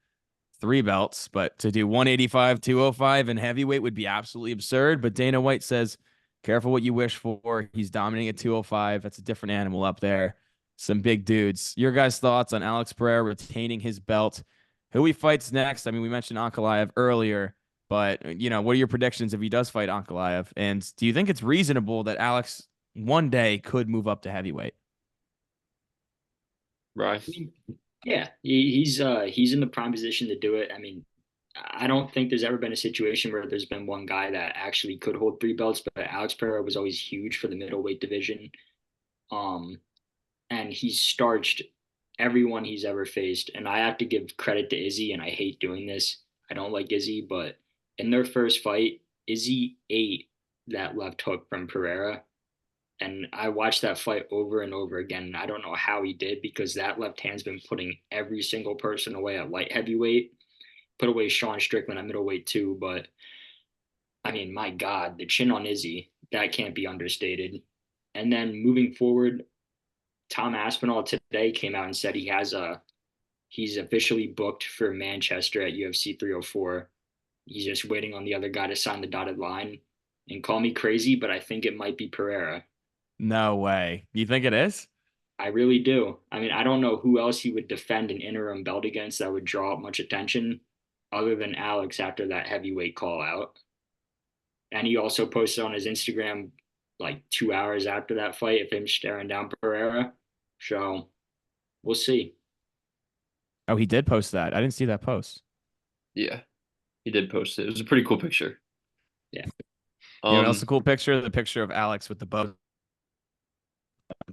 3 belts, but to do 185, 205, and heavyweight would be absolutely absurd. But Dana White says, careful what you wish for. He's dominating at 205. That's a different animal up there. Some big dudes. Your guys' thoughts on Alex Pereira retaining his belt? Who he fights next? I mean, we mentioned Ankalaev earlier, but what are your predictions if he does fight Ankalaev? And do you think it's reasonable that Alex one day could move up to heavyweight? Right. I mean, yeah, he's in the prime position to do it. I mean, I don't think there's ever been a situation where there's been one guy that actually could hold 3 belts, but Alex Pereira was always huge for the middleweight division. Um, and he's starched everyone he's ever faced. And I have to give credit to Izzy, and I hate doing this. I don't like Izzy, but in their first fight, Izzy ate that left hook from Pereira. And I watched that fight over and over again. And I don't know how he did, because that left hand's been putting every single person away at light heavyweight. Put away Sean Strickland at middleweight too. But I mean, my God, the chin on Izzy, that can't be understated. And then moving forward, Tom Aspinall today came out and said he's officially booked for Manchester at UFC 304. He's just waiting on the other guy to sign the dotted line. And call me crazy, but I think it might be Pereira. No way. You think it is? I really do. I mean, I don't know who else he would defend an interim belt against that would draw up much attention other than Alex after that heavyweight call out. And he also posted on his Instagram like 2 hours after that fight of him staring down Pereira. So we'll see. Oh, he did post that. I didn't see that post. Yeah. He did post it. It was a pretty cool picture. Yeah. You know what else Um, a cool picture? The picture of Alex with the bow.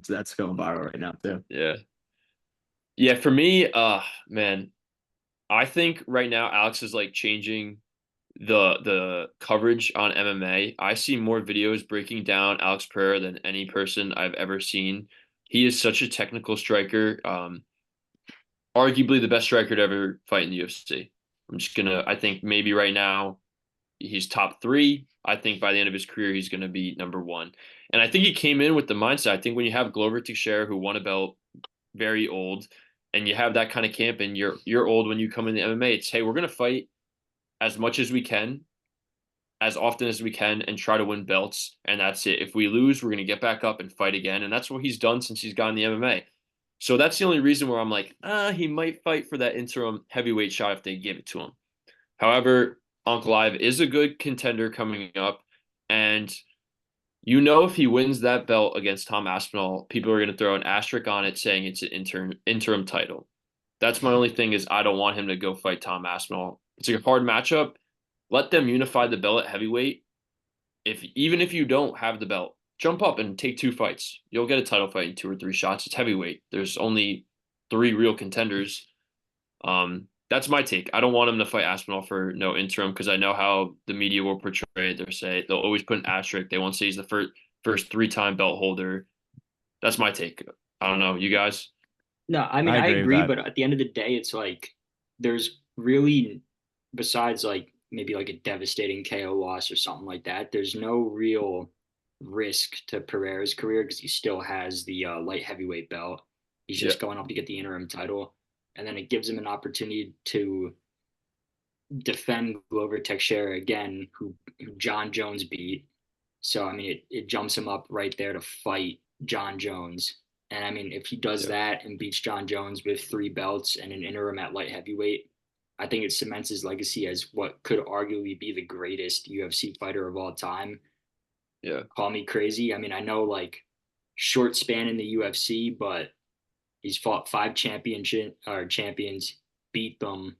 That's going viral right now too. yeah. Yeah, for me, man, I think right now Alex is like changing the coverage on MMA. I see more videos breaking down Alex Pereira than any person I've ever seen. He is such a technical striker. Arguably the best striker to ever fight in the UFC. I think maybe right now he's top 3. I think by the end of his career, he's going to be number 1. And I think he came in with the mindset. I think when you have Glover Teixeira, who won a belt, very old, and you have that kind of camp, and you're old when you come in the MMA, it's, hey, we're going to fight as much as we can, as often as we can, and try to win belts. And that's it. If we lose, we're going to get back up and fight again. And that's what he's done since he's gotten the MMA. So that's the only reason where I'm like, he might fight for that interim heavyweight shot if they give it to him. However, Ankalaev is a good contender coming up, and if he wins that belt against Tom Aspinall, people are going to throw an asterisk on it saying it's an interim title. That's my only thing is I don't want him to go fight Tom Aspinall. It's a hard matchup. Let them unify the belt at heavyweight. Even if you don't have the belt, jump up and take 2 fights. You'll get a title fight in 2 or 3 shots. It's heavyweight. There's only 3 real contenders. That's my take. I don't want him to fight Aspinall for no interim because I know how the media will portray it. They'll always put an asterisk. They won't say he's the first 3-time belt holder. That's my take. I don't know. You guys? No, I mean I I agree with agree, that. but at the end of the day, it's like there's really, besides like maybe like a devastating KO loss or something like that, there's no real risk to Pereira's career because he still has the light heavyweight belt. He's Yeah. just going up to get the interim title, and then it gives him an opportunity to defend Glover Teixeira again, who John Jones beat. So I mean, it jumps him up right there to fight John Jones. And I mean, if he does Yeah. that and beats John Jones with 3 belts and an interim at light heavyweight, I think it cements his legacy as what could arguably be the greatest UFC fighter of all time. Yeah. Call me crazy. I mean, I know like short span in the UFC, but he's fought 5 champions, beat them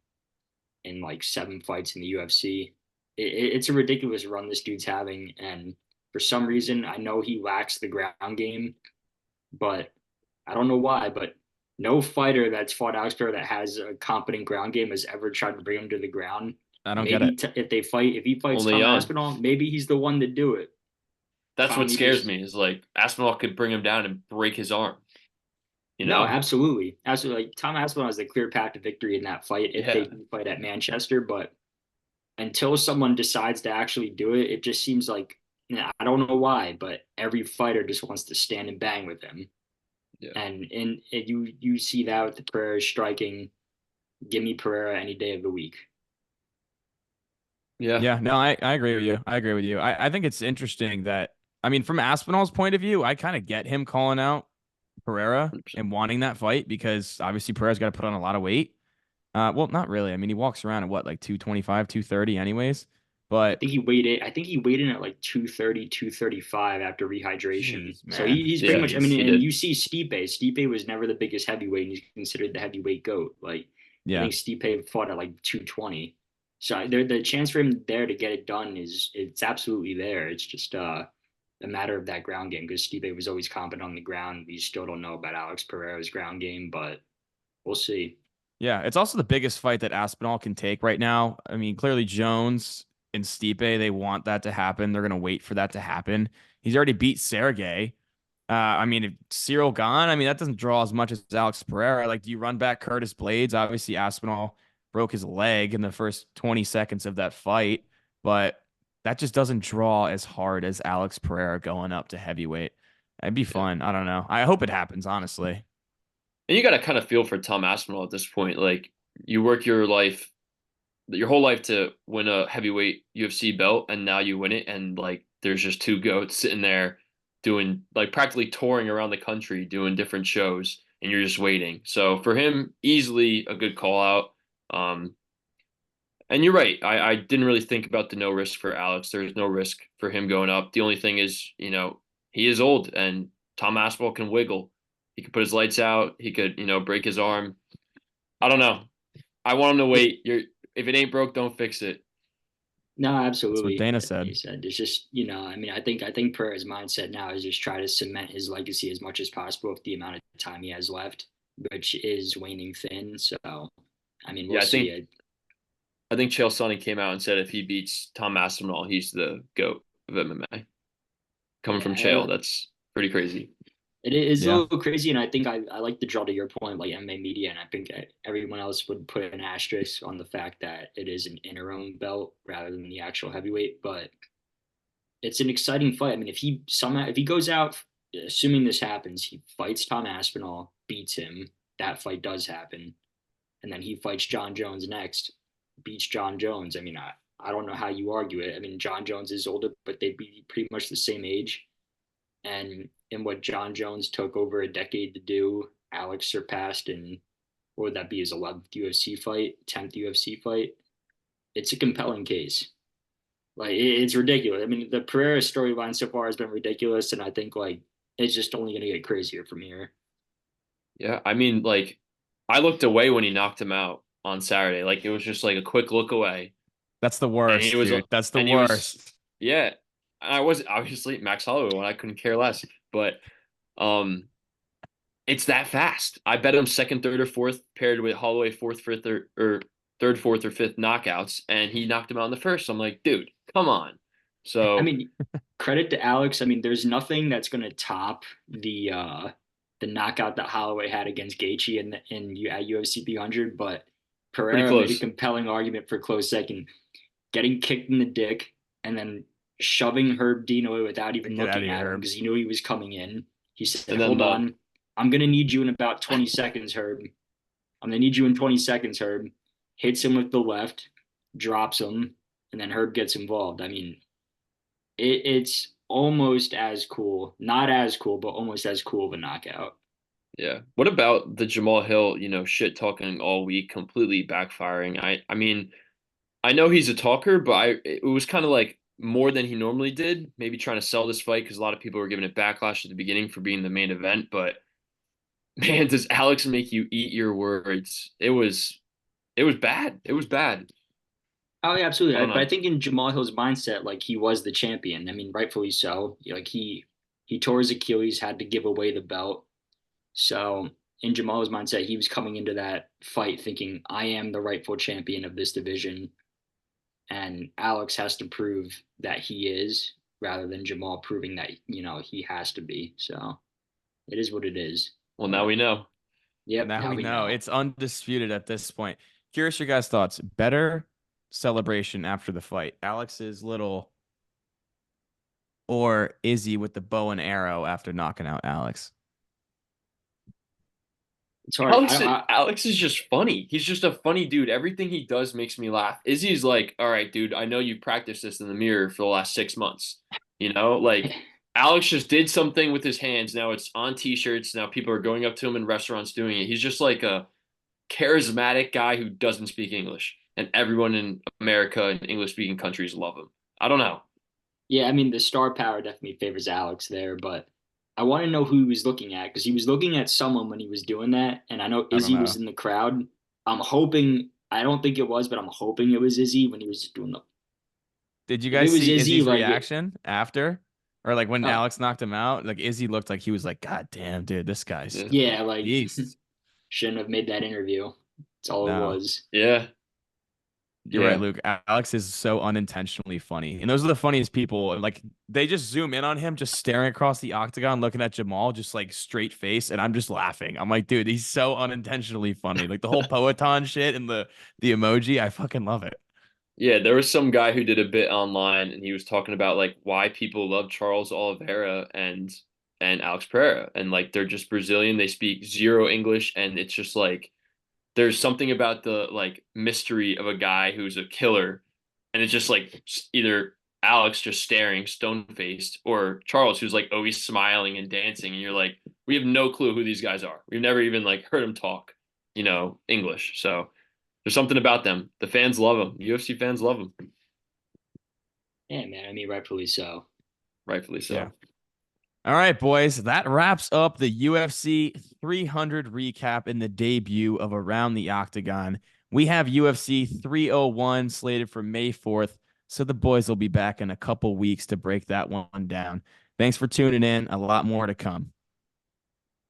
in like 7 fights in the UFC. It's a ridiculous run this dude's having, and for some reason, I know he lacks the ground game, but I don't know why. But no fighter that's fought Alex Pereira that has a competent ground game has ever tried to bring him to the ground. I don't get Maybe it. if he fights Only Tom young. Aspinall, maybe he's the one to do it. That's what Tommy scares just me is like Aspinall could bring him down and break his arm. You No, know? absolutely, absolutely. Like Tom Aspinall has a clear path to victory in that fight if they Yeah. do fight at Manchester, but until someone decides to actually do it, it just seems like I don't know why, but every fighter just wants to stand and bang with him. Yeah. And you see that with the Pereira striking. Give me Pereira any day of the week. Yeah. Yeah, no, I agree with you. I agree with you. I think it's interesting that, I mean, from Aspinall's point of view, I kind of get him calling out Pereira 100%. and wanting that fight because obviously Pereira's got to put on a lot of weight. Well, not really. I mean, he walks around at what, like 225, 230 anyways. But I think he weighed in at like 230, 235 after rehydration. jeez, So man. he's pretty Yeah, much, I Jeez. mean, he and did. you see Stipe. Stipe was never the biggest heavyweight, and he's considered the heavyweight GOAT. Like, I Yeah. think Stipe fought at like 220. So the chance for him there to get it done it's absolutely there. It's just a matter of that ground game because Stipe was always competent on the ground. We still don't know about Alex Pereira's ground game, but we'll see. Yeah, it's also the biggest fight that Aspinall can take right now. I mean, clearly Jones and Stipe, they want that to happen. They're going to wait for that to happen. He's already beat Sergey. I mean, if Cyril gone, I mean, that doesn't draw as much as Alex Pereira. Like, do you run back Curtis Blades? Obviously, Aspinall broke his leg in the first 20 seconds of that fight, but that just doesn't draw as hard as Alex Pereira going up to heavyweight. It'd be Yeah. fun. I don't know. I hope it happens, honestly. And you got to kind of feel for Tom Aspinall at this point. Like you work your whole life to win a heavyweight UFC belt, and now you win it, and like there's just 2 goats sitting there doing like practically touring around the country doing different shows, and you're just waiting. So for him, easily a good call out. Um, and you're right. I didn't really think about the no risk for Alex. There's no risk for him going up. The only thing is, he is old, and Tom Aspinall can wiggle. He could put his lights out. He could, break his arm. I don't know. I want him to wait. If it ain't broke, don't fix it. No, That's what absolutely. Dana Like you said. said, it's just, I mean, I think Pereira's mindset now is just try to cement his legacy as much as possible with the amount of time he has left, which is waning thin. So, I mean, we'll Yeah, I see think it. I think Chael Sonnen came out and said if he beats Tom Aspinall, he's the GOAT of MMA. Coming from Yeah, Chael, that's pretty crazy. it is a Yeah. little crazy. And I think I like to draw to your point, like MMA media. And I think everyone else would put an asterisk on the fact that it is an interim belt rather than the actual heavyweight. But it's an exciting fight. I mean, if he goes out, assuming this happens, he fights Tom Aspinall, beats him. That fight does happen, and then he fights John Jones next, beats John Jones. I mean, I don't know how you argue it. I mean, John Jones is older, but they'd be pretty much the same age. And in what John Jones took over a decade to do, Alex surpassed in what would that be his 11th UFC fight, 10th UFC fight? it's a compelling case. Like it's ridiculous. I mean, the Pereira storyline so far has been ridiculous, and I think like it's just only going to get crazier from here. Yeah, I mean, like, I looked away when he knocked him out on Saturday. Like, it was just like a quick look away, That's the and he worst, was, dude. That's the and he was, worst. yeah. I was obviously Max Holloway when I couldn't care less, but um, it's that fast. I bet him second, third, or fourth paired with Holloway fourth, fifth, or third, fourth, or fifth knockouts, and he knocked him out in the first. I'm like, dude, come on. I So mean, credit to Alex. I mean, there's nothing that's going to top the knockout that Holloway had against Gaethje at UFC 300, but pretty Pereira made a close. compelling argument for a close second, getting kicked in the dick and then shoving Herb Dean away without even Get out of looking here, at him Herb. because he knew he was coming in. He said, And then "Hold on, I'm going to need you in about 20 seconds, Herb. I'm going to need you in 20 seconds, Herb." Hits him with the left, drops him, and then Herb gets involved. I mean, it's almost as cool, not as cool, but almost as cool of a knockout. yeah. What about the Jamal Hill, shit talking all week, completely backfiring? I mean, I know he's a talker, but it was kind of like more than he normally did. Maybe trying to sell this fight because a lot of people were giving it backlash at the beginning for being the main event. But man, does Alex make you eat your words? It was bad. It was bad. Oh, yeah, I absolutely. don't But I know. think in Jamal Hill's mindset, like he was the champion. I mean, rightfully so. Like he tore his Achilles, had to give away the belt. So in Jamal's mindset, he was coming into that fight thinking, I am the rightful champion of this division. And Alex has to prove that he is rather than Jamal proving that, he has to be. So it is what it is. Well, now But we know. yep, Now now we we know. know. It's undisputed at this point. Curious your guys' thoughts. Better celebration after the fight. Alex's little or Izzy with the bow and arrow after knocking out Alex. It's hard. Alex is just funny. He's just a funny dude. Everything he does makes me laugh. Izzy's like, all right, dude, I know you practiced this in the mirror for the last 6 months. Like Alex just did something with his hands. Now it's on t-shirts. Now people are going up to him in restaurants doing it. He's just like a charismatic guy who doesn't speak English. And everyone in America and English speaking countries love him. I don't know. Yeah, I mean the star power definitely favors Alex there, but I want to know who he was looking at because he was looking at someone when he was doing that, and I know I don't Izzy was know. in the crowd. I'm hoping. I don't think it was, but I'm hoping it was Izzy when he was doing the. Did you If it guys was see Izzy, Izzy's like, reaction after? Or like when oh Alex knocked him out? Like Izzy looked like he was like, God damn, dude, this guy's Yeah. yeah, like beast. shouldn't have made that interview. That's all it No. was. Yeah. You're right, Yeah. Luke. Alex is so unintentionally funny. And those are the funniest people. Like they just zoom in on him, just staring across the octagon, looking at Jamal, just like straight face. And I'm just laughing. I'm like, dude, he's so unintentionally funny. Like the whole Poeton shit and the emoji. I fucking love it. Yeah, there was some guy who did a bit online and he was talking about like why people love Charles Oliveira and Alex Pereira. And like they're just Brazilian, they speak zero English, and it's just like there's something about the like mystery of a guy who's a killer, and it's just like either Alex just staring stone faced or Charles who's like always smiling and dancing, and you're like, we have no clue who these guys are. We've never even like heard them talk, English. So there's something about them. The fans love them. UFC fans love them. Yeah, man. I mean, rightfully so. Rightfully Yeah. so. All right, boys. That wraps up the UFC 300 recap and the debut of Around the Octagon. We have UFC 301 slated for May 4th, so the boys will be back in a couple weeks to break that one down. Thanks for tuning in. A lot more to come.